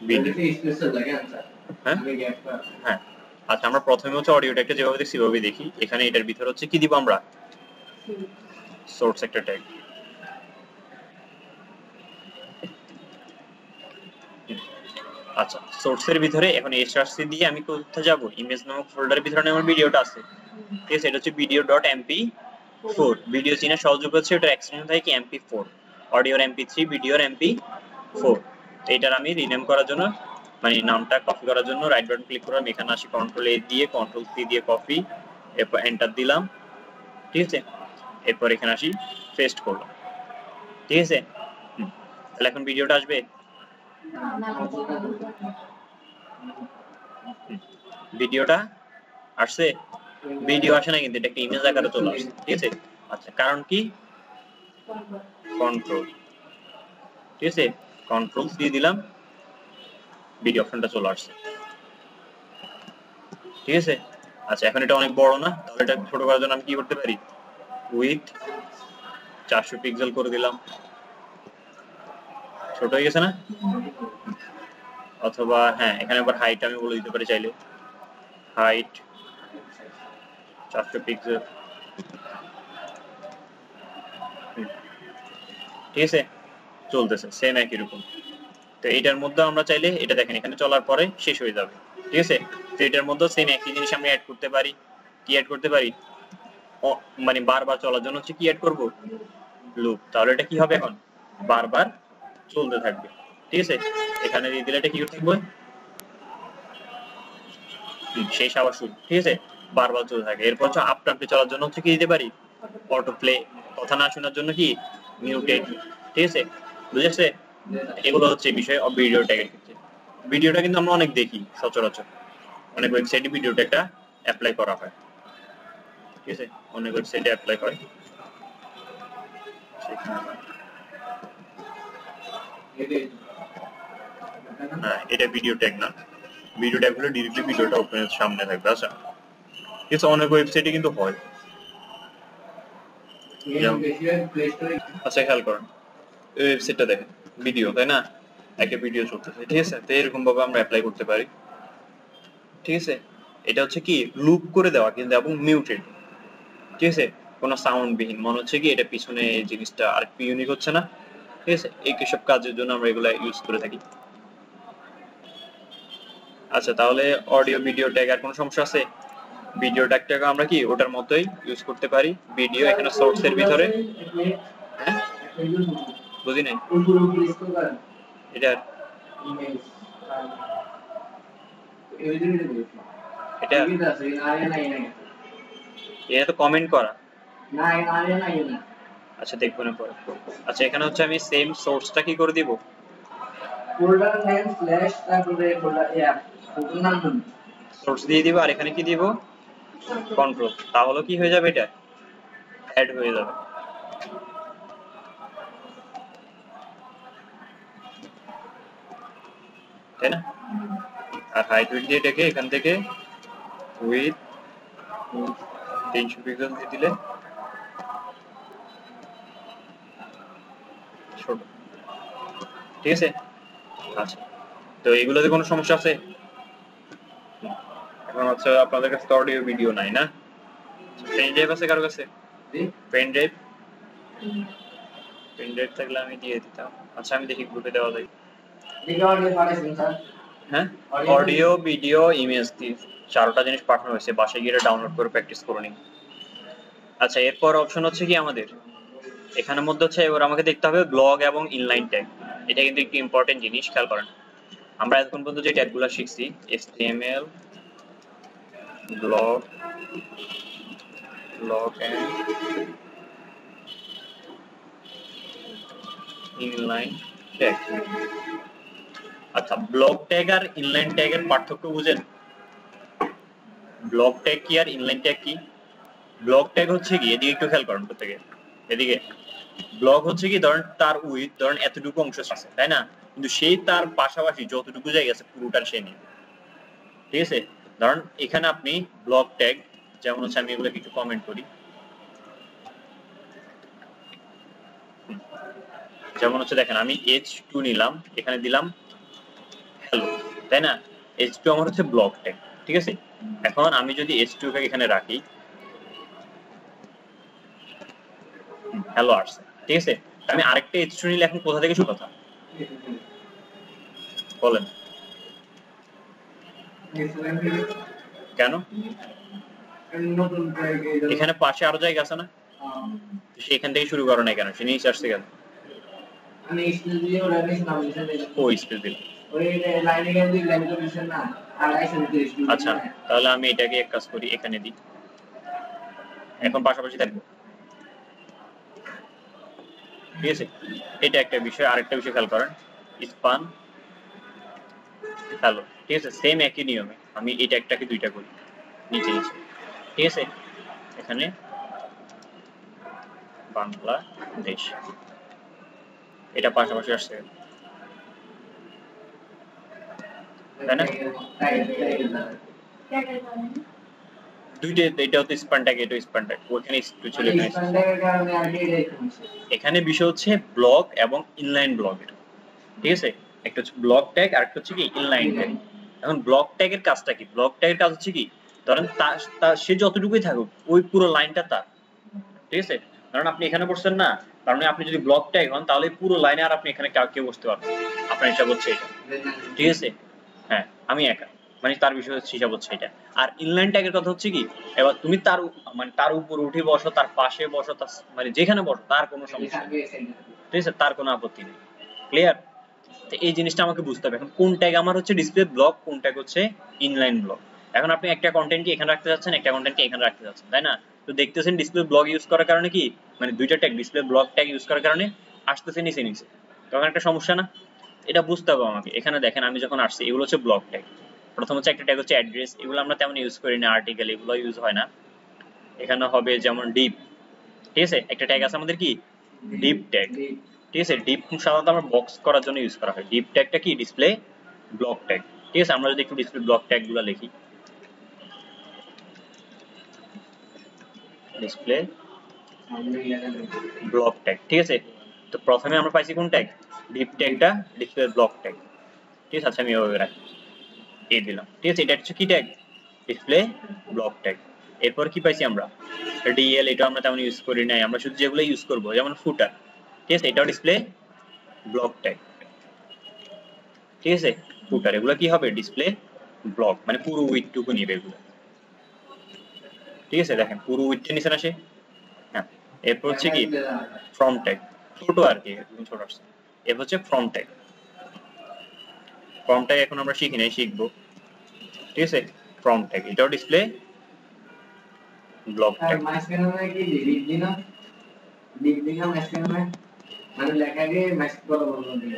ভিডিও, হ্যাঁ হ্যাঁ। আচ্ছা, আমরা প্রথমে হচ্ছে অডিওটা একটা যেভাবে দেখছি সেভাবে দেখি। এখানে এটার ভিতরে হচ্ছে কি দিব আমরা, সোর্স একটা ট্যাগ, আচ্ছা, সোর্সের ভিতরে এখন এসআরসি দিয়ে আমি কোথায় যাব, ইমেজ নামক ফোল্ডারের ভিতরে আমার ভিডিওটা আছে, ঠিক আছে। এটা হচ্ছে video.mp4, ভিডিও চিনা সহযোগ হচ্ছে এটা এক্সটেনশন থাকে কি mp4, অডিওর mp3, ভিডিওর mp4। তো এটার আমি রিনেম করার জন্য মানে নামটা কপি করার জন্য রাইট বাটন ক্লিক করলাম, এখানে আসি কন্ট্রোল এ দিয়ে কন্ট্রোল সি দিয়ে কপি, এরপর এন্টার দিলাম, ঠিক আছে। এরপর এখানে আসি পেস্ট করলাম, ঠিক আছে। তাহলে এখন ভিডিওটা আসবে, ভিডিওটা আসছে, ভিডিও আসে না কিন্তু এটা একটা ইমেজ আকারে চলে আসছে, ঠিক আছে। আচ্ছা, কারণ কি, কন্ট্রোল, ঠিক আছে, কন্ট্রোল দিয়ে দিলাম, ভিডিও অপশনটা চলে আসছে, ঠিক আছে। আচ্ছা, এখন এটা অনেক বড় না, তাহলে এটা ছোট করার জন্য আমি কি করতে পারি, উইথ 400 পিক্সেল করে দিলাম, ছোট হয়ে গেছে না। অথবা হ্যাঁ, এখানে আবার হাইট আমি বলে দিতে পারি চাইলে, হাইট 400 পিক্সেল, ঠিক আছে, চলতেছে সেম একই রকম। তো এটার মধ্যে আমরা চাইলে এটা দেখেন এখানে চলার পরে শেষ হয়ে যাবে, ঠিক আছে। তো এটার মধ্যে সেম একই জিনিস আমি অ্যাড করতে পারি, কি অ্যাড করতে পারি, মানে বারবার চলার জন্য হচ্ছে কি অ্যাড করব, লুপ, তাহলে এটা কি হবে এখন বারবার চলতে থাকবে, ঠিক আছে। এখানে দিয়ে দিলে এটা কি করতে থাকবে, শেষ আবার শুরু, ঠিক আছে, বারবার চলতে থাকে। এরপর হচ্ছে আপনা আপনি চলার জন্য হচ্ছে কি দিতে পারি, অটো প্লে, কথা না শোনার জন্য কি মিউটেড, ঠিক আছে, বুঝেছে। এগুলো হচ্ছে বিষয় অফ ভিডিও ট্যাগের ক্ষেত্রে। ভিডিওটা কিন্তু আমরা অনেক দেখি সচরাচর, অনেক ওয়েবসাইটে ভিডিও ট্যাগটা অ্যাপ্লাই করা হয়, ঠিক আছে, অনেক ওয়েবসাইটে অ্যাপ্লাই হয়। হ্যাঁ, এটা ভিডিও ট্যাগ না, ভিডিও ট্যাগ হলে ডিরেক্টলি ভিডিওটা ওপেনের সামনে থাকবে। আচ্ছা, ঠিক আছে, অনেক ওয়েবসাইটে কিন্তু হয়। আচ্ছা, খেয়াল করেন এই ওয়েবসাইটটা দেখেন, ভিডিও, তাই না? একটা ভিডিও চলতেছে, ঠিক আছে? তো এরকম ভাবে আমরা অ্যাপ্লাই করতে পারি, ঠিক আছে? এটা হচ্ছে কি লুপ করে দেওয়া কিন্তু এবং মিউটেড, ঠিক আছে? কোনো সাউন্ড বিহীন, মনে হচ্ছে কি এটা পিছনে এই জিনিসটা আরেকটু ইউনিক হচ্ছে না, ঠিক আছে? এই সব কাজের জন্য আমরা এগুলা ইউজ করে থাকি। আচ্ছা, তাহলে অডিও ভিডিও ট্যাগ আর কোনো সমস্যা আছে? ভিডিও ট্যাগটাকে আমরা কি ওটার মতোই ইউজ করতে পারি, ভিডিও এখানে সোর্সের ভিতরে। হ্যাঁ, বুঝি নাই এটা, এটা এটা তো কমেন্ট করা। আচ্ছা, দেখবো না পরে। আচ্ছা, এখানে হচ্ছে আমি সেম সোর্সটা কি করে দিব, ফোল্ডার নেম স্ল্যাশ তারপরে ফোল্ডার ফোল্ডার নাম সোর্স দিয়ে দিব, আর এখানে কি দিব, কন্ট্রোল। তাহলে কি হয়ে যাবে, এটা অ্যাড হয়ে যাবে, তাই না? আর হাইট উইডথ দিয়ে এটাকে এখান থেকে উইথ 300 পিক্সেল দিয়ে দিলে ছোট, ঠিক আছে? আচ্ছা, তো এগুলোতে কোনো সমস্যা আছে? এখন হচ্ছে আপনাদের কাছে তো অডিও ভিডিও নাই না? পেন ড্রাইভ আছে কারো কাছে? পেন ড্রাইভ, পেন ড্রাইভ থাকলে আমি দিয়ে দিতাম। আচ্ছা, আমি দেখি গ্রুপে দেওয়া যায়। হ্যাঁ, অডিও ভিডিও ইমেজ দিয়ে 4টা জিনিস পাঠানো হয়েছে, বাসায় গিয়ে ডাউনলোড করে প্র্যাকটিস করে নিন। আচ্ছা, এরপর অপশন হচ্ছে কি আমাদের এখানের মধ্যে হচ্ছে এবার আমাকে দেখতে হবে ব্লগ এবং ইনলাইন ট্যাগ। এটা কিন্তু একটি ইম্পর্টেন্ট জিনিস, খেয়াল করেন। আমরা এতক্ষণ পর্যন্ত যে ট্যাগগুলো শিখছি, HTML, block, and inline tag. আচ্ছা, ব্লক ট্যাগ আর ইনলাইন ট্যাগের পার্থক্য বুঝেন? ব্লক ট্যাগ কি আর ইনলাইন ট্যাগ কি? ব্লক ট্যাগ হচ্ছে কি, এদিকে একটু খেয়াল করেন প্রত্যেকে, এদিকে। ব্লক হচ্ছে কি, ধরেন তার উইথ ধরেন এতটুকু অংশ আছে, তাই না? কিন্তু সেই তার পাশাপাশি যতটুকু জায়গা আছে পুরোটার সে নিয়ে, ঠিক আছে? ধরেন এখানে আপনি ব্লক ট্যাগ, যেমন হচ্ছে আমি এগুলো একটু কমেন্ট করি, যেমন হচ্ছে দেখেন আমি h2 নিলাম, এখানে দিলাম হ্যালো, তাই না? h2 আমার হচ্ছে ব্লক ট্যাগ, ঠিক আছে? এখন আমি যদি h2 কে এখানে রাখি, হ্যালো আসছে, ঠিক আছে? আমি আরেকটা h2 নিলে এখন কোথা থেকে শুরু কথা বলেন? কেন? এখানে পাশে আরো জায়গা আছে না? সেখান থেকে শুরু করো না কেন? সে নিচে আসছে কেন? আমি স্পেস দিয়ে ওরা বেশ নাম লিখে দিলাম। ও স্পেস দিল। ওই লাইনে গেলে দিই লাইন কন্ডিশন না আর আইসা দিতে স্টুডিও। আচ্ছা, তাহলে আমি এটাকে এক কাজ করি, এখানে দিই, এখন পাশাপাশি থাকবে, ঠিক আছে? এটা একটা বিষয়। আরেকটা বিষয় খেয়াল করেন, স্পান হ্যালো, ঠিক আছে? সেম একই নিয়মে আমি এটা একটাকে দুইটা করি, নিচে নিচে, ঠিক আছে? এখানে বাংলাদেশ, এটা পাশাপাশি আসছে, তাই না? দুইটা, এটা হচ্ছে স্পান ট্যাগ, এটা স্পান ট্যাগ, ওখানে চলে এখানে বিষয় হচ্ছে ব্লক এবং ইনলাইন ব্লকের, ঠিক আছে? একটা হচ্ছে ব্লক ট্যাগ আর একটা হচ্ছে কি ইনলাইন ট্যাগ। এখন ব্লক ট্যাগের কাজটা কি? ব্লক ট্যাগের কাজ হচ্ছে কি, ধরেন সে যতটুকুই থাকুক ওই পুরো লাইনটা তার, ঠিক আছে? কারণ আপনি এখানে বসছেন না, কারণ আপনি যদি ব্লক ট্যাগ হন তাহলে পুরো লাইনে আর আপনি এখানে কেউ বসতে পারবেন, আপনার হিসাব হচ্ছে এটা, ঠিক আছে? হ্যাঁ, আমি একা, মানে তার বিষয় হচ্ছে হিসাব হচ্ছে এটা। আর ইনলাইন ট্যাগের কথা হচ্ছে কি, এবার তুমি তার মানে তার উপরে উঠে বসো, তার পাশে বসো, তার মানে যেখানে বসো তার কোনো সমস্যা নেই, ঠিক আছে? তার কোনো আপত্তি নেই, ক্লিয়ার? তো এই জিনিসটা আমাকে বুঝতে হবে। এখন কোন ট্যাগ আমার হচ্ছে ডিসপ্লে ব্লক, কোন ট্যাগ হচ্ছে ইনলাইন ব্লক। এখন আপনি একটা কন্টেন্ট কি এখানে রাখতে যাচ্ছেন, একটা কন্টেন্ট কি এখানে রাখতে যাচ্ছেন, তাই না? তো দেখতেছেন ডিসপ্লে ব্লক ইউজ করার কারণে কি, মানে দুইটা tag display block tag use করার কারণে আসতেছে নিচে নিচে, তখন একটা সমস্যা না? এটা বুঝতে হবে আমাকে। এখানে দেখেন আমি যখন আসছি, এগুলো হচ্ছে ব্লক ট্যাগ। প্রথম হচ্ছে একটা ট্যাগ হচ্ছে অ্যাড্রেস, এগুলো আমরা তেমন ইউজ করি না, আর্টিকেল এগুলো ইউজ হয় না। এখানে হবে যেমন ডিপ, ঠিক আছে? একটা ট্যাগ আছে আমাদের কি ডিপ ট্যাগ, ঠিক আছে? ডিপ সাধারণত আমরা বক্স করার জন্য ইউজ করা হয়। ডিপ ট্যাগটা কি ডিসপ্লে ব্লক ট্যাগ, ঠিক আছে? আমরা যদি একটু ডিসপ্লে ব্লক ট্যাগ গুলো লিখি, ডিসপ্লে ব্লক ট্যাগ, ঠিক আছে? তো প্রথমে আমরা পাইছি কোন ট্যাগ, ডিপ ট্যাগটা ডিসপ্লে ব্লক ট্যাগ, ঠিক আছে। আচ্ছা আমি এভাবে রাখি, এই দিলাম, ঠিক আছে। এটা হচ্ছে কি ট্যাগ, ডিসপ্লে ব্লক ট্যাগ। এরপর কি পাইছি আমরা, ডিএল, এটা আমরা তেমন ইউজ করি নাই, আমরা শুধু যেগুলো ইউজ করব যেমন ফুটার, ঠিক আছে, এটাও ডিসপ্লে ব্লক ট্যাগ, ঠিক আছে। ফুটার এগুলো কি হবে, ডিসপ্লে ব্লক, মানে পুরো উইডটুকু নিবে এগুলো, ঠিক আছে। দেখেন পুরো উইডটা নিচে আসে, হ্যাঁ। এরপর হচ্ছে কি ফ্রম ট্যাগ, ছোট আর কি, একদম ছোট আসছে। এরপর হচ্ছে ফ্রম ট্যাগ। ফ্রম ট্যাগ এখন আমরা শিখি নাই, শিখবো, ঠিক আছে। ফ্রম ট্যাগ এটাও ডিসপ্লে ব্লক আর ট্যাগ। মাঝখানে কি লিখ দিনা মাঝখানে মানে লেখাকে ম্যাচ করা বলবো দিই।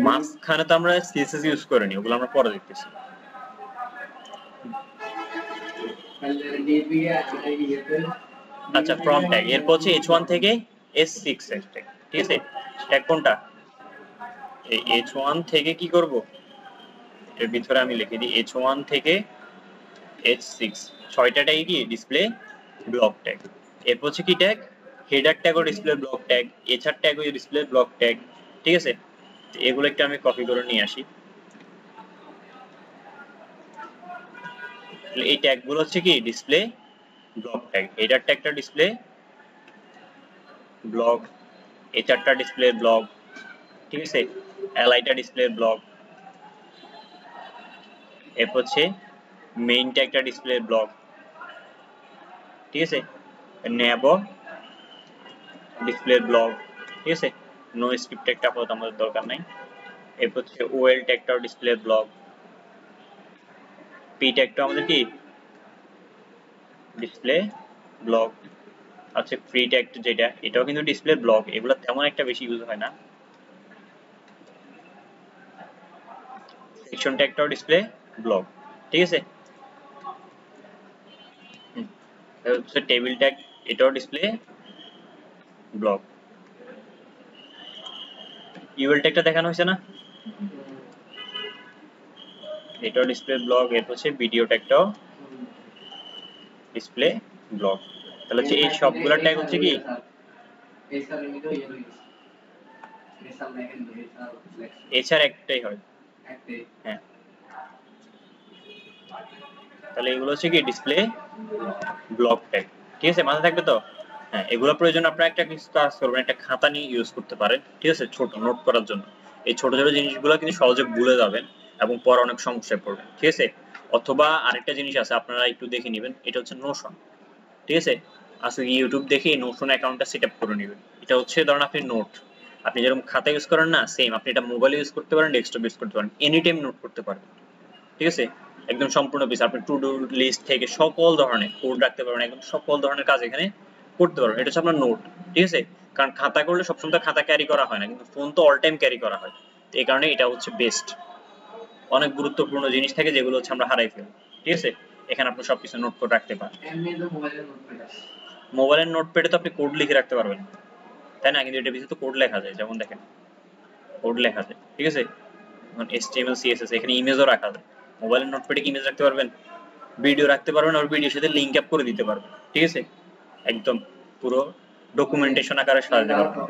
মাঝখানে তো আমরা সিএসএস ইউজ করিনি, ওগুলো আমরা পরে দেখতেছি। তাহলে ডিপি আছে ইয়েতে আচ্ছা ফ্রম ট্যাগ, এরপর হচ্ছে H1 থেকে S6 এর ট্যাগ, ঠিক আছে। ট্যাগ কোনটা, এই H1 থেকে কি করব, এর ভিতরে আমি লিখে দিই H1 থেকে H6, 6টা ট্যাগ কি ডিসপ্লে ব্লক ট্যাগ। এরপর হচ্ছে কি ট্যাগ, হেডার ট্যাগও ডিসপ্লে ব্লক ট্যাগ, এচআর ট্যাগও ডিসপ্লে ব্লক ট্যাগ, ঠিক আছে। এগুলো একটু আমি কপি করে নিয়ে আসি। এই ট্যাগগুলো হচ্ছে কি ডিসপ্লে ব্লক ট্যাগ, হেডার ট্যাগটা ডিসপ্লে ব্লক, এচআরটা ডিসপ্লে ব্লক, ঠিক আছে, এলআইটা ডিসপ্লে ব্লক। এরপর হচ্ছে মেইন ট্যাগটা ডিসপ্লে ব্লক, ঠিক আছে, ন্যাবো ডিসপ্লে ব্লক, ঠিক আছে। নো স্ক্রিপ্ট ট্যাগটা আপাতত আমাদের দরকার নাই। এরপর হচ্ছে ওএল ট্যাগটাও ডিসপ্লে ব্লক, পি ট্যাগটা আমাদের কি ডিসপ্লে ব্লক। আচ্ছা ফ্রি ট্যাগ যেটা, এটাও কিন্তু ডিসপ্লে ব্লক, এগুলো তেমন একটা বেশি ইউজ হয় না। সেকশন ট্যাগটাও ডিসপ্লে ব্লক, ঠিক আছে। হচ্ছে টেবিল ট্যাগ, এটাও ডিসপ্লে ব্লক। ইউএল ট্যাগটা দেখানো হয়েছে না, এটাও ডিসপ্লে ব্লক। এরপর হচ্ছে ভিডিও ট্যাগটাও ডিসপ্লে ব্লক। তাহলে হচ্ছে এই সবগুলো ট্যাগ হচ্ছে কি এছাড়া একটাই হয়, হ্যাঁ। তাহলে এগুলো হচ্ছে কি ডিসপ্লে ব্লক ট্যাগ, ঠিক আছে, মাথায় থাকবে তো। হ্যাঁ, এগুলো প্রয়োজন আপনারা একটা কিছু কাজ করবেন, একটা খাতা নিয়ে ইউজ করতে পারেন, ঠিক আছে, ছোট নোট করার জন্য। এই ছোট ছোট জিনিসগুলো কিন্তু সহজে ভুলে যাবেন এবং পরে অনেক সমস্যায় পড়বেন, ঠিক আছে। অথবা আরেকটা জিনিস আছে, আপনারা একটু দেখে নেবেন, এটা হচ্ছে নোশন, ঠিক আছে। আজকে ইউটিউব দেখে নোশন অ্যাকাউন্টটা সেট আপ করে নেবেন। এটা হচ্ছে ধরুন আপনি নোট, আপনি যেরকম খাতা ইউজ করেন না, সেম আপনি এটা মোবাইল ইউজ করতে পারেন, ডেস্কটপ ইউজ করতে পারেন, এনি টাইম নোট করতে পারবেন, ঠিক আছে। একদম সম্পূর্ণ পিস, আপনি টু ডু লিস্ট থেকে সকল ধরনের কোড রাখতে পারবেন, একদম সকল ধরনের কাজ এখানে করতে পারবেন। এটা হচ্ছে আপনার নোট, ঠিক আছে। কারণ খাতা করলে সবসময় খাতা ক্যারি করা হয় না, কিন্তু ফোন তো অল টাইম ক্যারি করা হয়, তো এই কারণে এটা হচ্ছে বেস্ট। অনেক গুরুত্বপূর্ণ জিনিস থাকে যেগুলো হচ্ছে আমরা হারাই ফেলি, ঠিক আছে। এখানে আপনি সবকিছু নোট করে রাখতে পারেন। মোবাইলের নোটপ্যাডে তো আপনি কোড লিখে রাখতে পারবেন, তাই না, কিন্তু এটা ভিতরে তো কোড লেখা যায়, যেমন দেখেন কোড লেখা যায়, ঠিক আছে। যেমন HTML CSS, এখানে ইমেজও রাখা যায়। মোবাইলের নোটপ্যাডে কি ইমেজ রাখতে পারবেন, ভিডিও রাখতে পারবেন, আর ভিডিওর সাথে লিংক আপ করে দিতে পারবেন, ঠিক আছে। একদম পুরো ডকুমেন্টেশন আকারে সাজাতে পারবেন।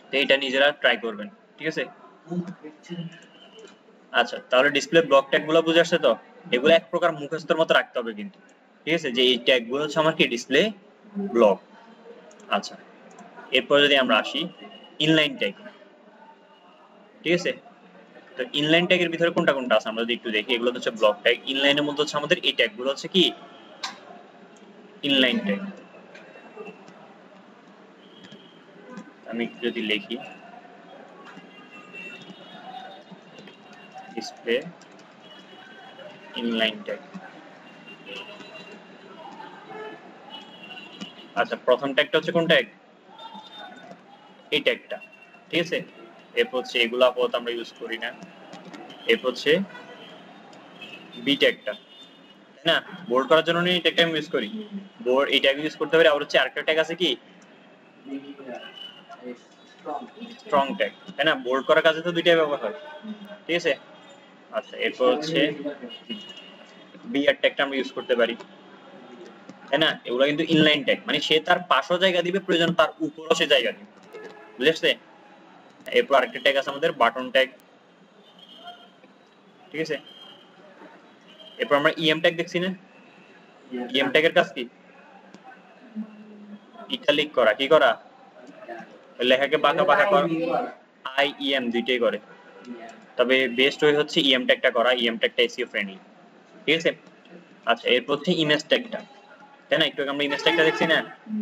তো এটা নিজেরা ট্রাই করবেন, ঠিক আছে। আচ্ছা তাহলে ডিসপ্লে ব্লক ট্যাগ গুলো বুঝে আসছে তো, এগুলো এক প্রকার মুখস্থের মতো রাখতে হবে কিন্তু, ঠিক আছে, যে এই ট্যাগ গুলো হচ্ছে আমার কি ডিসপ্লে ব্লক। আচ্ছা এরপর যদি আমরা আসি ইনলাইন ট্যাগ, ঠিক আছে। তো ইনলাইন ট্যাগের ভিতরে কোনটা কোনটা আছে আমরা যদি একটু দেখি, এগুলো হচ্ছে ব্লক ট্যাগ। ইনলাইনের মধ্যে হচ্ছে আমাদের এই ট্যাগ গুলো হচ্ছে কি ইনলাইন ট্যাগ। আমি যদি লিখি ডিসপ্লে ইনলাইন ট্যাগ, আচ্ছা প্রথম ট্যাগটা হচ্ছে কোন ট্যাগ, এই ট্যাগটা, ঠিক আছে। এরপর হচ্ছে এগুলো আপাতত আমরা ইউজ করি না। এরপর হচ্ছে বি ট্যাগটা, তাই না, বোল্ড করার জন্য এই ট্যাগটা আমি ইউজ করি, বোল্ড এই ট্যাগ ইউজ করতে পারি। আবার হচ্ছে আরেকটা ট্যাগ আছে কি স্ট্রং ট্যাগ, তাই না, বোল্ড করার কাজে তো দুইটাই ব্যবহার হয়, ঠিক আছে। আচ্ছা এরপর হচ্ছে বিআর ট্যাগটা আমরা ইউজ করতে পারি, তাই না। এগুলো কিন্তু ইনলাইন ট্যাগ, মানে সে তার পাশেও জায়গা দিবে, প্রয়োজন তার উপরও সে জায়গা দিবে, বুঝেছে। এরপর আরেকটা ট্যাগ আছে আমাদের বাটন ট্যাগ, ঠিক আছে। এরপর আমরা ইএম ট্যাগ দেখছি না, ইএম ট্যাগের কাজ কি? ইটালিক করা, কি করা? লেখাকে বাঁকা বাঁকা করা, আই ইএম দুইটাই করে, তবে বেস্ট ওয়ে হচ্ছে ইএম ট্যাগটা করা, ইএম ট্যাগটা এসইও ফ্রেন্ডলি, ঠিক আছে। আচ্ছা এরপর হচ্ছে ইমেজ ট্যাগটা, তাই না? একটু আগে আমরা ইমেজ ট্যাগটা দেখছি না,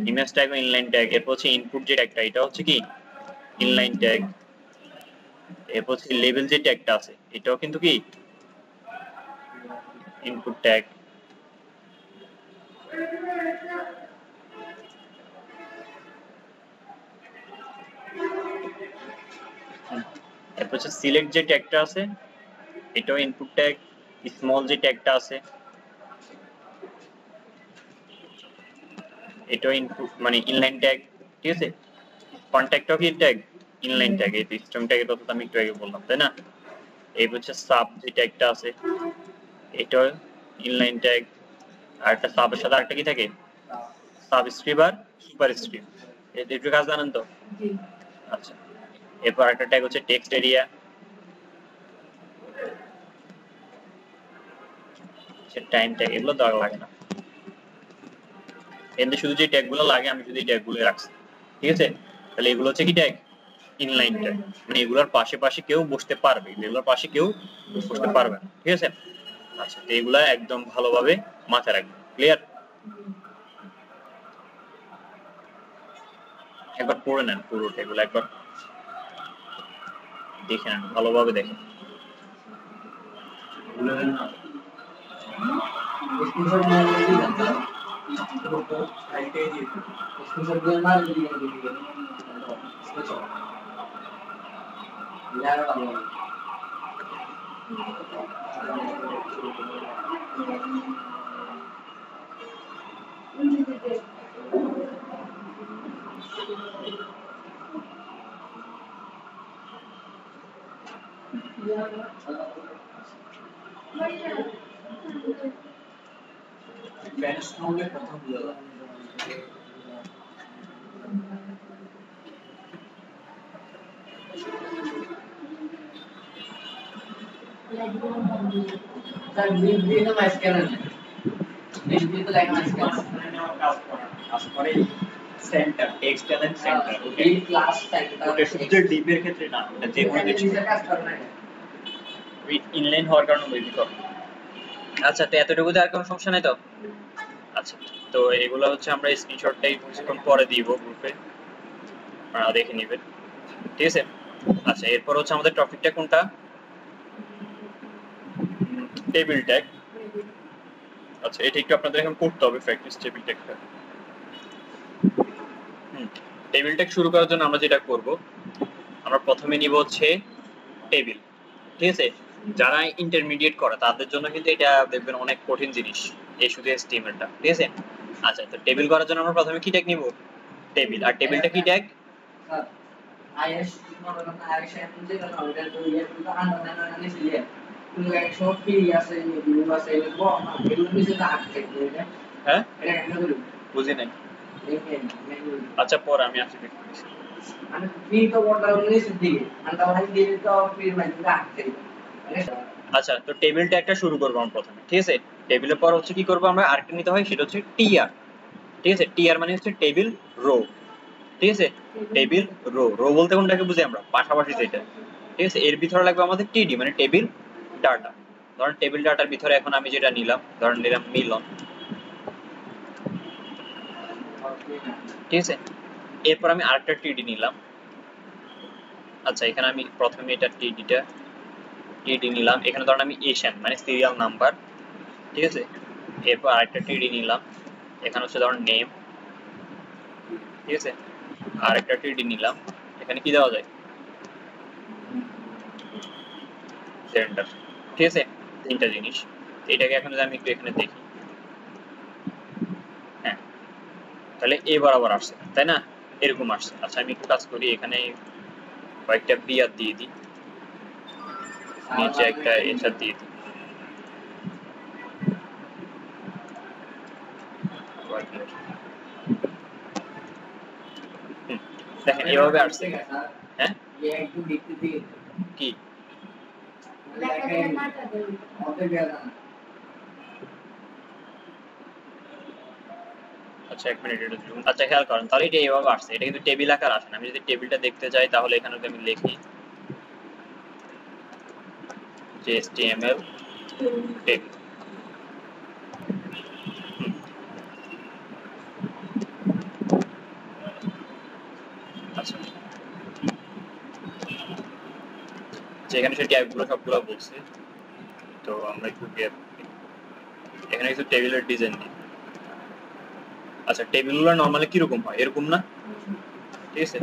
ইমেজ ট্যাগ ও ইনলাইন ট্যাগ। এরপর হচ্ছে ইনপুট যে ট্যাগটা, এটা হচ্ছে কি ইনলাইন ট্যাগ। এরপর হচ্ছে লেভেল যে ট্যাগটা আছে, এটাও কিন্তু কি ইনপুট ট্যাগ। এরপর হচ্ছে সিলেক্ট যে ট্যাগটা আছে, এটাও ইনপুট ট্যাগ। স্মল যে ট্যাগটা আছে, এটাও ইনপুট মানে ইনলাইন ট্যাগ, ঠিক আছে। কন্ট্যাক্টও কি ট্যাগ, ইনলাইন ট্যাগ। এই সিস্টেম ট্যাগের কথা আমি একটু আগে বললাম, তাই না? এই হচ্ছে সাব যে ট্যাগটা আছে, এটাও ইনলাইন ট্যাগ। আর একটা সাবের সাথে আরেকটা কি থাকে, সাবস্ক্রিপ্ট আর সুপারস্ক্রিপ্ট। এই দুটো কাজ জানেন তো? আচ্ছা এরপর একটা ট্যাগ হচ্ছে টেক্সট এরিয়া, টাইম ট্যাগ, এগুলো দরকার লাগে না। এতে শুধু যে ট্যাগগুলো লাগে আমি শুধু এই ট্যাগগুলো রাখছি, ঠিক আছে। তাহলে এগুলো হচ্ছে কি ট্যাগ, ইনলাইন ট্যাগ, মানে এগুলোর পাশে পাশে কেউ বসতে পারবে, এগুলোর পাশে কেউ বসতে পারবে না, ঠিক আছে। আচ্ছা তো এগুলা একদম ভালোভাবে মাথায় রাখবেন, ক্লিয়ার? একবার পড়ে নেন পুরোটা, এগুলো একবার দেখে নেন, ভালোভাবে দেখেন। স্যার লিভ দিয়ে তো মাঝখানে না, লিভ দিয়ে তো লেখা মাঝখানে কাজ করে সেন্টার, টেক্সট এন্ড সেন্টার, ওকে এই ক্লাস সেন্টার, ওকে শুধু ডিপের ক্ষেত্রে না, এটা যে কোনো কিছু কাজ করে না। উইথ ইনলাইন হওয়ার কারণে বেশি করে। আচ্ছা তো এতটুকুতে আর কোনো সমস্যা নাই তো? আচ্ছা তো এগুলো হচ্ছে আমরা স্ক্রিনশটটাই কিছুক্ষণ পরে দিব গ্রুপে, আপনারা দেখে নেবেন, ঠিক আছে। আচ্ছা এরপর হচ্ছে আমাদের টপিকটা কোনটা, টেবিল ট্যাগ। আচ্ছা এটা একটু আপনাদের এখন করতে হবে প্র্যাকটিস, টেবিল ট্যাগটা। টেবিল ট্যাগ শুরু করার জন্য আমরা যেটা করব, আমরা প্রথমে নিব হচ্ছে টেবিল, ঠিক আছে। যারা ইন্টারমিডিয়েট করে তাদের জন্য কিন্তু এটা দেখবেন অনেক কঠিন জিনিস, এই শুধু HTML-টা, ঠিক আছে। আচ্ছা তো টেবিল করার জন্য আমরা প্রথমে কি ট্যাগ নিব, টেবিল। আর টেবিলটা কি ট্যাগ, স্যার আইএস মনে করেন আইএস এমন যে কারণ ওটা তো ইয়ে তো আন্ডারলাইন নিয়ে কিন্তু একশো ফ্রি আছে ভিউ আছে এগুলো এগুলো নিচে তো আটকে থাকে। হ্যাঁ এটা কেন করি বুঝি নাই। দেখেন আচ্ছা পরে আমি আসি দেখতেছি। আমি ফ্রি তো বলটা নিচে দিকে আন্ডারলাইন দিয়ে তো ফ্রি মানে আটকে আচ্ছা তো টেবিল ট্যাগটা শুরু করব আমরা প্রথমে, ঠিক আছে। টেবিলের পর হচ্ছে কি করব আমরা, আরেকটা নিতে হয়, সেটা হচ্ছে টিআর, ঠিক আছে। টিআর মানে হচ্ছে টেবিল রো, ঠিক আছে। টেবিল রো, রো বলতে কোনটাকে বুঝি আমরা, পাশাপাশি যেটা, ঠিক আছে। এর ভিতরে লাগবে আমাদের টিডি মানে টেবিল ডাটা। ধরেন টেবিল ডাটার ভিতরে এখন আমি যেটা নিলাম, ধরেন নিলাম মিলন, ঠিক আছে। এরপর আমি আরেকটা টিডি নিলাম। আচ্ছা এখানে আমি প্রথমে এটা টিডি নিলাম, এখানে ধরেন আমি এশিয়ান মানে সিরিয়াল নাম্বার, ঠিক আছে। এরপর আরেকটা টিডি নিলাম, এখানে হচ্ছে ধরেন নেম, ঠিক আছে। আরেকটা টিডি নিলাম, এখানে কি দেওয়া যায়, জেন্ডার, ঠিক আছে। তিনটা জিনিস, এটাকে এখন যদি আমি একটু এখানে দেখি, হ্যাঁ তাহলে এ বরাবর আসছে, তাই না, এরকম আসছে। আচ্ছা আমি একটু কাজ করি, এখানে কয়েকটা বিয়ার দিয়ে দিই, নিচে একটা এসার দিয়ে দিই, দেখেন এভাবে আসছে, হ্যাঁ একটু দেখতে দিয়ে কি অর্ধেক দেওয়া যায় না। আচ্ছা 1 মিনিট এটা জুম। আচ্ছা খেয়াল করেন, তাহলে এটা এইভাবে আসছে, এটা কিন্তু টেবিল আকার আসে না। আমি যদি টেবিলটা দেখতে চাই তাহলে এখানে যদি আমি লিখি যে HTML টেবিল, আচ্ছা যেখানে সে ট্যাগগুলো সবগুলো বলছে, তো আমরা একটু এখানে কিছু টেবিলের ডিজাইন দিই। আচ্ছা টেবিলগুলো নরমালি কিরকম হয়, এরকম না? ঠিক আছে,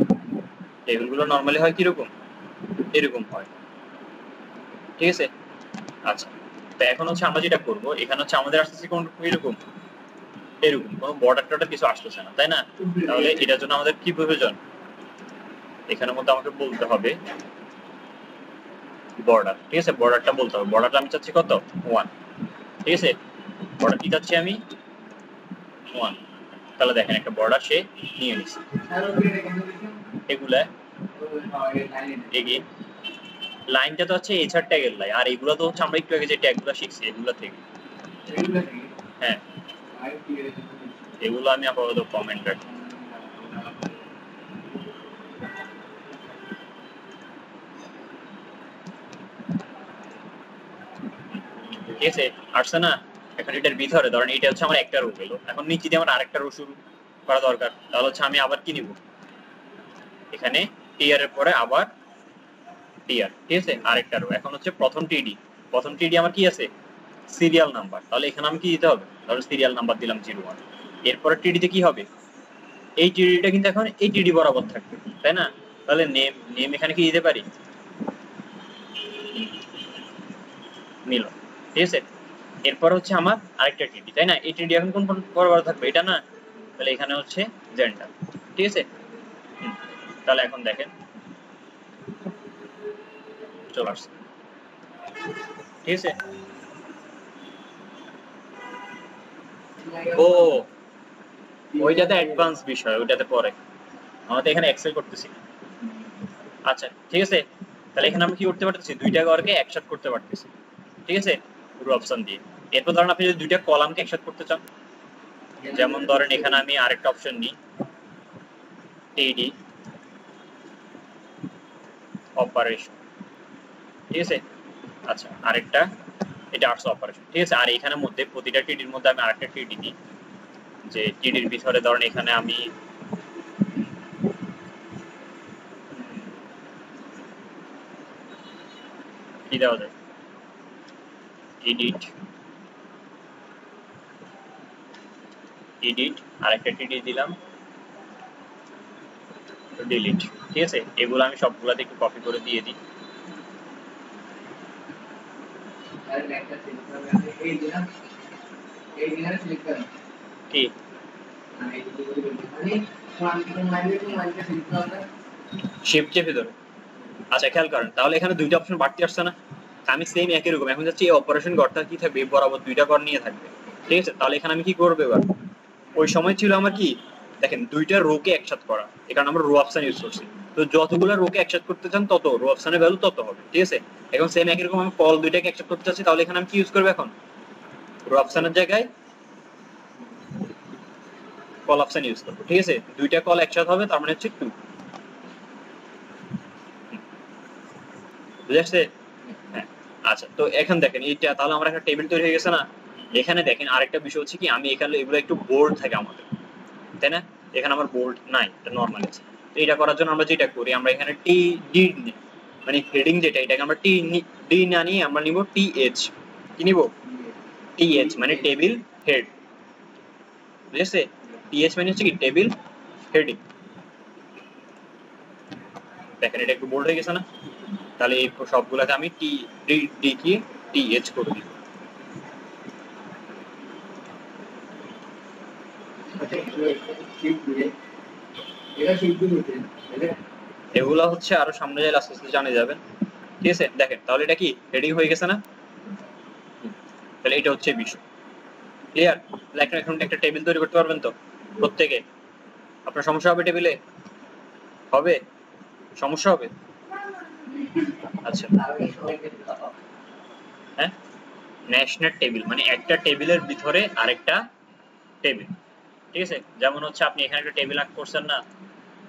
টেবিলগুলো নরমালি হয় কিরকম, এরকম হয়, ঠিক আছে। আচ্ছা তো এখন হচ্ছে আমরা যেটা করব, এখানে হচ্ছে আমাদের আসছে কোন এরকম, এরকম কোনো বর্ডার টর্ডার কিছু আসতেছে না, তাই না? তাহলে এটার জন্য আমাদের কি প্রয়োজন, এখানের মধ্যে আমাকে বলতে হবে বর্ডার, ঠিক আছে। বর্ডারটা বলতে হবে, বর্ডারটা আমি চাচ্ছি কত 1, ঠিক আছে। বর্ডার কি চাচ্ছি আমি 1। তাহলে দেখেন একটা বর্ডার সে নিয়ে নিচ্ছে। এগুলা এগিয়ে লাইনটা তো হচ্ছে এছাড় ট্যাগের লাইন, আর এগুলো তো হচ্ছে আমরা একটু আগে যে ট্যাগগুলো শিখছি এগুলো থেকে। হ্যাঁ এগুলো আমি আপাতত কমেন্ট রাখি। ঠিক আছে আসছে না? এখন এটার ভিতরে ধরেন এটা হচ্ছে আমার একটা রো গেল, এখন নিচে দিয়ে আমার আরেকটা রো শুরু করা দরকার, তাহলে হচ্ছে আমি আবার কি নিব, এখানে টিআর এর পরে আবার টিআর, ঠিক আছে আরেকটা রো। এখন হচ্ছে প্রথম টিডি আমার কি আছে সিরিয়াল নাম্বার, তাহলে এখানে আমি কি দিতে হবে, তাহলে সিরিয়াল নাম্বার দিলাম 01। এরপরে টিডিতে কি হবে, এই টিডিটা কিন্তু এখন এই টিডি বরাবর থাকবে, তাই না? তাহলে নেম এখানে কি দিতে পারি, নিল, ঠিক আছে। এরপর হচ্ছে আমার আরেকটা টিডি, তাই না? এই টিডি এখন কোন বরাবর থাকবে, এটা না, তাহলে এখানে হচ্ছে জেন্ডার, ঠিক আছে। তাহলে এখন দেখেন চলে আসছে, ঠিক আছে। ও ওইটাতে অ্যাডভান্স বিষয়, ওইটাতে পরে, আমরা তো এখানে এক্সেল করতেছি। আচ্ছা ঠিক আছে, তাহলে এখানে আমরা কি করতে পারতেছি, দুইটা ঘরকে একসাথে করতে পারতেছি, ঠিক আছে পুরো অপশন দিয়ে। এরপর ধরেন আপনি যদি দুইটা কলামকে একসাথে করতে চান, যেমন ধরেন এখানে আমি আরেকটা অপশন নিই টিডি অপারেশন, ঠিক আছে। আচ্ছা আরেকটা এটা আর্টস অপারেশন, ঠিক আছে। আর এখানের মধ্যে প্রতিটা টিডির মধ্যে আমি আরেকটা টিডি দিই, যে টিডির ভিতরে ধরেন এখানে আমি কি দেওয়া যায়, এডিট আরেকটা টিডি দিলাম ডিলিট, ঠিক আছে। এগুলো আমি সবগুলাতে একটু কপি করে দিয়ে দিই। কি শিফট চেপে ধরে, আচ্ছা খেয়াল করেন তাহলে এখানে দুইটা অপশন বাড়তি আসছে না, আমি সেম একই রকম এখন যাচ্ছি এই অপারেশন ঘরটা কি থাকবে বরাবর দুইটা ঘর নিয়ে থাকবে, ঠিক আছে। তাহলে এখানে আমি কি করবো এবার, ওই সময় ছিল আমার কি দেখেন দুইটা রোকে একসাথে করা, এই কারণে আমরা রো অপশন ইউজ করছি। তো যতগুলো রোকে একসাথে করতে চান তত রো অপশনের ভ্যালু তত হবে, ঠিক আছে। এখন সেম একই রকম আমি কল দুইটাকে একসাথে করতে চাচ্ছি, তাহলে এখানে আমি কি ইউজ করবো, এখন রো অপশনের জায়গায় কল অপশন ইউজ করবো, ঠিক আছে। দুইটা কল একসাথে হবে তার মানে হচ্ছে 2, বুঝাচ্ছে? হ্যাঁ আচ্ছা তো এখন দেখেন এইটা তাহলে আমার একটা টেবিল তৈরি হয়ে গেছে না। এখানে দেখেন আরেকটা বিষয় হচ্ছে কি, আমি এখানে এগুলো একটু বোল্ড থাকে আমাদের, তাই না? এখানে আমার বোল্ড নাই, এটা নরমাল আছে। তো এটা করার জন্য আমরা যেটা করি, আমরা এখানে টি ডি মানে হেডিং যেটা, এটাকে আমরা ডি না নিয়ে আমরা নিব টিএইচ, কি নিব টিএইচ মানে টেবিল হেড, বুঝেছে? টিএইচ মানে হচ্ছে কি টেবিল হেডিং। দেখেন এটা একটু বোল্ড হয়ে গেছে না, তাহলে এই সবগুলোকে আমি টি ডি কি টিএইচ করে দিব। এগুলো হচ্ছে আরো সামনে যাই আস্তে আস্তে জানা যাবেন, ঠিক আছে। দেখেন তাহলে এটা কি হেডিং হয়ে গেছে না, তাহলে এটা হচ্ছে বিষয়, ক্লিয়ার? এখন একটা টেবিল তৈরি করতে পারবেন তো প্রত্যেকে? আপনার সমস্যা হবে টেবিলে, হবে সমস্যা হবে? আচ্ছা হ্যাঁ, ন্যাশনাল টেবিল মানে একটা টেবিলের ভিতরে আরেকটা টেবিল, ঠিক আছে? যেমন হচ্ছে আপনি এখানে একটা টেবিল আঁক করছেন না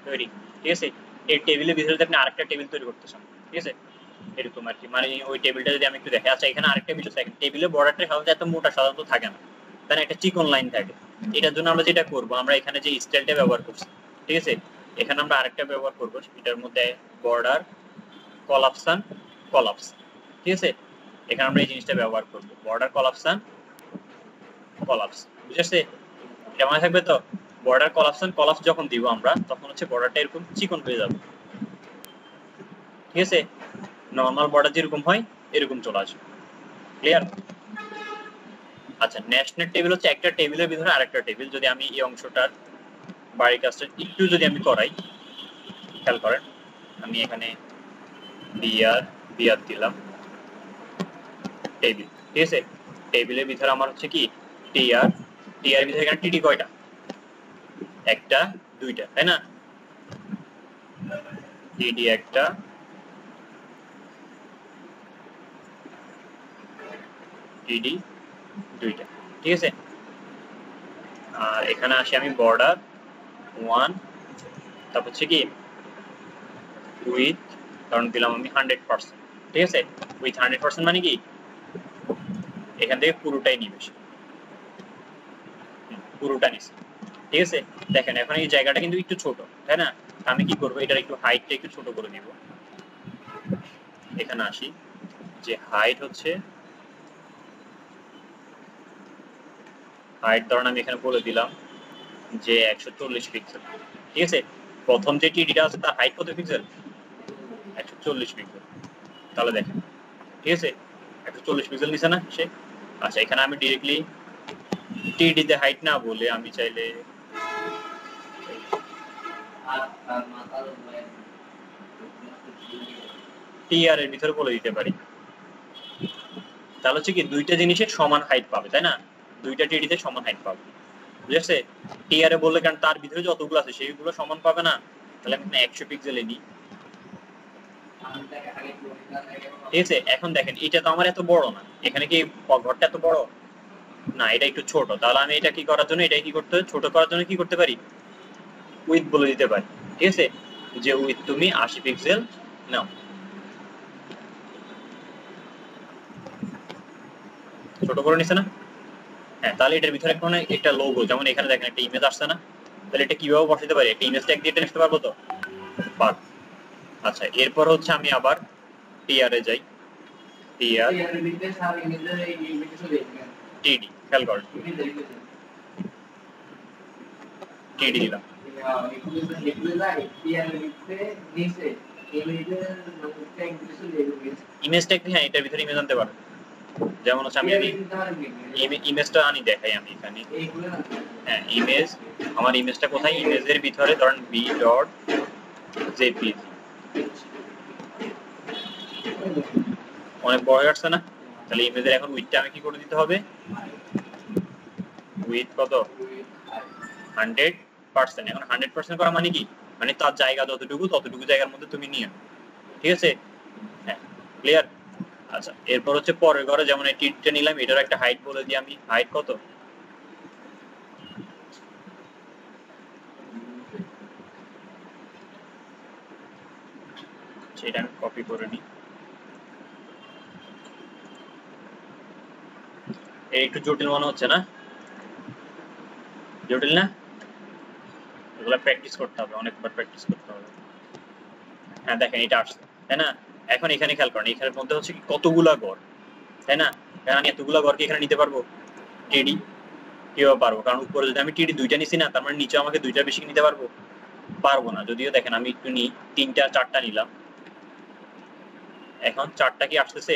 তৈরি, ঠিক আছে? এই টেবিলের ভিতরে আপনি আরেকটা টেবিল তৈরি করতেছেন, ঠিক আছে? এরকম আর কি, মানে ওই টেবিলটা যদি আমি একটু দেখে, আচ্ছা এখানে আরেকটা বিষয় থাকে, টেবিলের বর্ডারটা সাধারণত এত মোটা সাধারণত থাকে না, তাই না? একটা চিকন লাইন থাকে। এটার জন্য আমরা যেটা করব, আমরা এখানে যে স্টাইলটা ব্যবহার করছি, ঠিক আছে, এখানে আমরা আরেকটা ব্যবহার করব, এটার মধ্যে বর্ডার কলাপসান কলাপস, ঠিক আছে? এখানে আমরা এই জিনিসটা ব্যবহার করব, বর্ডার কলাপসান কলাপস, বুঝেছে? এটা মনে থাকবে তো? বর্ডার কলাপসান কলাপস যখন দিব আমরা, তখন হচ্ছে বর্ডারটা এরকম চিকন হয়ে যাবে, ঠিক আছে? নরমাল বর্ডার যেরকম হয় এরকম চলে আসবে, ক্লিয়ার? আচ্ছা, ন্যাশনাল টেবিল হচ্ছে একটা টেবিলের ভিতরে আরেকটা টেবিল। যদি আমি এই অংশটার বাড়ির কাজটা একটু যদি আমি করাই, খেয়াল করেন, আমি এখানে বিআর বিআর দিলাম টেবিল, ঠিক আছে? টেবিলের ভিতরে আমার হচ্ছে কি টিআর, টিআর ভিতরে এখানে টিডি কয়টা? একটা দুইটা, তাই না? টিডি একটা, টিডি দুইটা, ঠিক আছে? আর এখানে আসি আমি বর্ডার 1, তারপর হচ্ছে কি উইথ, কারণ দিলাম আমি 100%, ঠিক আছে? উইথ 100% মানে কি এখান থেকে পুরোটাই নিবে, পুরোটা নিছে, ঠিক আছে? দেখেন এখন এই জায়গাটা কিন্তু একটু ছোট, তাই না? আমি কি করবো, এটার একটু হাইটটা একটু ছোট করে দিব। এখানে আসি, যে হাইট হচ্ছে, হাইট ধরেন আমি এখানে বলে দিলাম যে 140 পিক্সেল, ঠিক আছে? প্রথম যে টিডিটা আছে তার হাইট কত পিক্সেল? 140 পিক্সেল। তাহলে দেখেন, ঠিক আছে, 140 পিক্সেল নিছে না সে? আচ্ছা, এখানে আমি ডিরেক্টলি টিডি তে হাইট না বলে আমি চাইলে টিআর এর ভিতরে বলে দিতে পারি। তাহলে হচ্ছে কি দুইটা জিনিসের সমান হাইট পাবে, তাই না? দুইটা টিডিতে সমান হাইট পাবে, বুঝেছে? টিআর এ বললে, কারণ তার ভিতরে যতগুলো আছে সেইগুলো সমান পাবে না, তাহলে আমি 100 পিক্সেলে নিই, ঠিক আছে? এখন দেখেন এটা তো আমার এত বড় না, এখানে কি ঘরটা এত বড় না, এটা একটু ছোট। তাহলে আমি এটা কি করার জন্য, এটাই কি করতে হবে, ছোট করার জন্য কি করতে পারি, উইথ বলে দিতে পারি, ঠিক আছে? যে উইথ তুমি 80 পিক্সেল নাও, ছোট করে নিছে না? হ্যাঁ, তাহলে এটার ভিতরে এখন একটা লোগো, যেমন এখানে দেখেন একটা ইমেজ আসছে না, তাহলে এটা কিভাবে বসাতে পারি, একটা ইমেজ ট্যাগ দিয়ে নিতে পারবো তো? পার। আচ্ছা, এরপর হচ্ছে আমি আবার টিআর এ যাই, টিআর টিডি, খেয়াল করেন টিডি দিলাম, ইমেজ ট্যাগ, হ্যাঁ এটার ভিতরে ইমেজ আনতে পারো। যেমন হচ্ছে আমি যদি ইমেজটা আনি দেখাই, আমি এখানে হ্যাঁ ইমেজ, আমার ইমেজটা কোথায়, ইমেজের ভিতরে ধরেন বি ডট জেপিজি, অনেক বড় হয়ে আসছে না? তাহলে ইমেজের এখন উইথটা আমি কি করে দিতে হবে, উইথ কত, 100%। এখন 100% করা মানে কি, মানে তার জায়গা যতটুকু ততটুকু জায়গার মধ্যে তুমি নিয়ে, ঠিক আছে? হ্যাঁ, ক্লিয়ার? আচ্ছা, এরপর হচ্ছে পরের ঘরে, যেমন এই টিটটা নিলাম, এটার একটা হাইট বলে দিই আমি, হাইট কত, সেটা আমি কপি করে নিই। এই একটু জটিল মনে হচ্ছে না? জটিল না? এগুলো প্র্যাকটিস করতে হবে, অনেকবার প্র্যাকটিস করতে হবে। হ্যাঁ দেখেন এটা আসছে, তাই না? এখন এখানে খেয়াল করেন, এখানের মধ্যে হচ্ছে কি কতগুলা ঘর, তাই না? আমি এতগুলা ঘরকে এখানে নিতে পারবো টিডি? কিভাবে পারবো, কারণ উপরে যদি আমি টিডি দুইটা নিছি না, তার মানে নিচে আমাকে দুইটা বেশি নিতে পারবো? পারবো না। যদিও দেখেন আমি একটু নিই, 3টা 4টা নিলাম, এখন 4টা কি আসতেছে,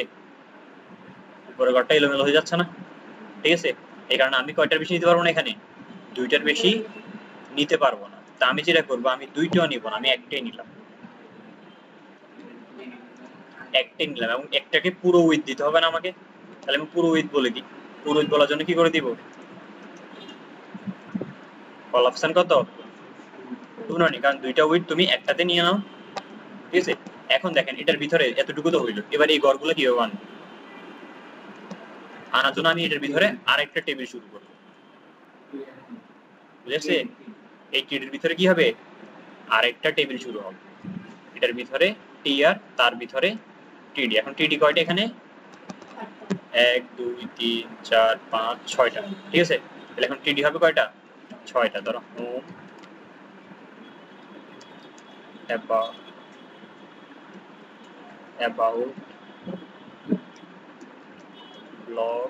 উপরে ঘরটা এলোমেলো হয়ে যাচ্ছে না? ঠিক আছে, এই কারণে আমি কয়টার বেশি নিতে পারবো না, এখানে 2টার বেশি নিতে পারবো না। তা আমি যেটা করবো, আমি 2টাও নিব না, আমি একটাই নিলাম, একটাই নিলাম, এবং একটাকে পুরো উইথ দিতে হবে না আমাকে? তাহলে আমি পুরো উইথ বলে দিই। পুরো উইথ বলার জন্য কি করে দিব, কল অপশন কত 2 নয়, কারণ 2টা উইথ তুমি একটাতে নিয়ে নাও, ঠিক আছে? এখন দেখেন এটার ভিতরে এতটুকু তো হইলো, এবার এই ঘরগুলো কিভাবে আনবো? আনার জন্য আমি এটার ভিতরে আরেকটা টেবিল শুরু করবো, বুঝেছে? এই টির ভিতরে কি হবে? আরেকটা টেবিল শুরু হবে, এটার ভিতরে টি আর তার ভিতরে টিডি। এখন টিডি কয়টা এখানে? 1 2 3 4 5 6টা, ঠিক আছে? তাহলে এখন টিডি হবে কয়টা? 6টা। ধরো home, about, blog,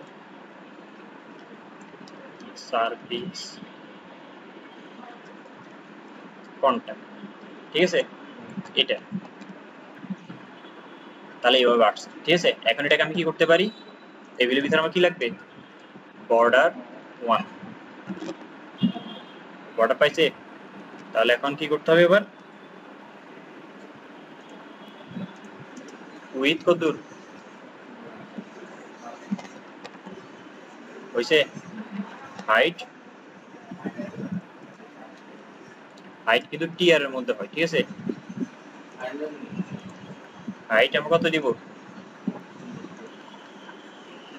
service, contact, ঠিক আছে? এটা তাহলে এইভাবে আসছে, ঠিক আছে? এখন এটাকে আমি কি করতে পারি? টেবিলের ভিতরে আমার কি লাগবে? বর্ডার 1, বর্ডার পাইছে? তাহলে এখন কি করতে হবে এবার? উইথ কতদূর হইছে? হাইট, হাইট কিন্তু টিআর এর মধ্যে হয়, ঠিক আছে? হাইট আমরা কত দিব?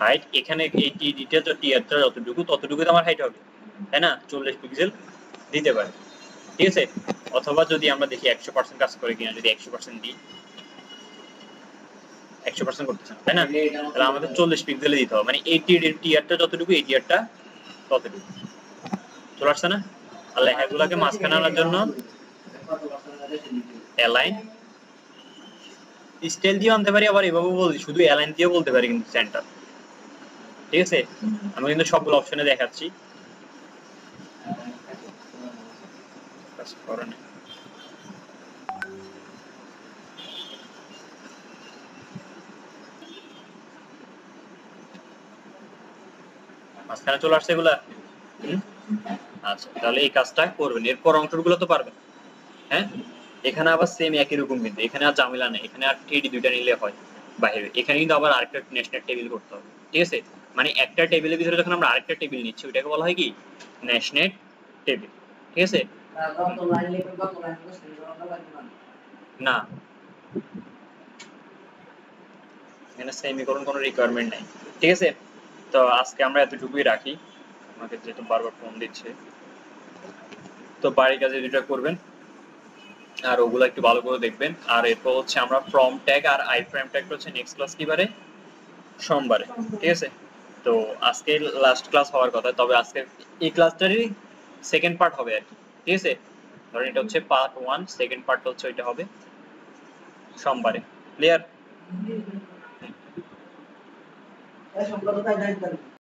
হাইট এখানে এই টিডিটা তো টিআরটা যতটুকু ততটুকু তো আমার হাইট হবে, তাই না? 40 পিক্সেল দিতে পারে, ঠিক আছে? অথবা যদি আমরা দেখি 100% কাজ করে কিনা, যদি 100% দিই, 100% করতেছে না, তাই না? তাহলে আমাদের 40 পিক্সেলে দিতে হবে, মানে এই টিআরটা যতটুকু এই টিআরটা ততটুকু। চলে আসছে না? আর লেখাগুলোকে মাঝখানে আনার জন্য অ্যালাইন, স্টাইল দিয়ে আনতে পারি, আবার এভাবে বলছি শুধু অ্যালাইন দিয়ে বলতে পারি কিন্তু সেন্টার, ঠিক আছে? আমি কিন্তু সবগুলো অপশনে দেখাচ্ছি, কাজ করে না। মাঝখানে চলে আসছে এগুলা। আচ্ছা, তাহলে এই কাজটা করবেন, এরপর অংশগুলো তো পারবেন। হ্যাঁ, এখানে আবার সেম একই রকম, কিন্তু এখানে আর ঝামেলা নেই, এখানে আর টিডি দুইটা নিলে হয় বাইরে, এখানে কিন্তু আবার আরেকটা ন্যাশনাল টেবিল করতে হবে, ঠিক আছে? মানে একটা টেবিলের ভিতরে যখন আমরা আরেকটা টেবিল নিচ্ছি ওইটাকে বলা হয় কি? ন্যাশনাল টেবিল, ঠিক আছে? না, এখানে সেমিকোলন কোনো রিকোয়ারমেন্ট নাই, ঠিক আছে? তো আজকে আমরা এতটুকুই রাখি, আমাকে যেহেতু বারবার ফোন দিচ্ছে। তো বাড়ির কাজে যেটা করবেন আর ওগুলো একটু ভালো করে দেখবেন। আর এরপর হচ্ছে আমরা ফ্রম ট্যাগ আর আই ফ্রেম ট্যাগ হচ্ছে নেক্সট ক্লাস কি বারে? সোমবারে, ঠিক আছে? তো আজকে লাস্ট ক্লাস হওয়ার কথা, তবে আজকে এই ক্লাসটারই সেকেন্ড পার্ট হবে আর কি, ঠিক আছে? ধরেন এটা হচ্ছে পার্ট 1, সেকেন্ড পার্টটা হচ্ছে ওইটা হবে সোমবারে। ক্লিয়ার?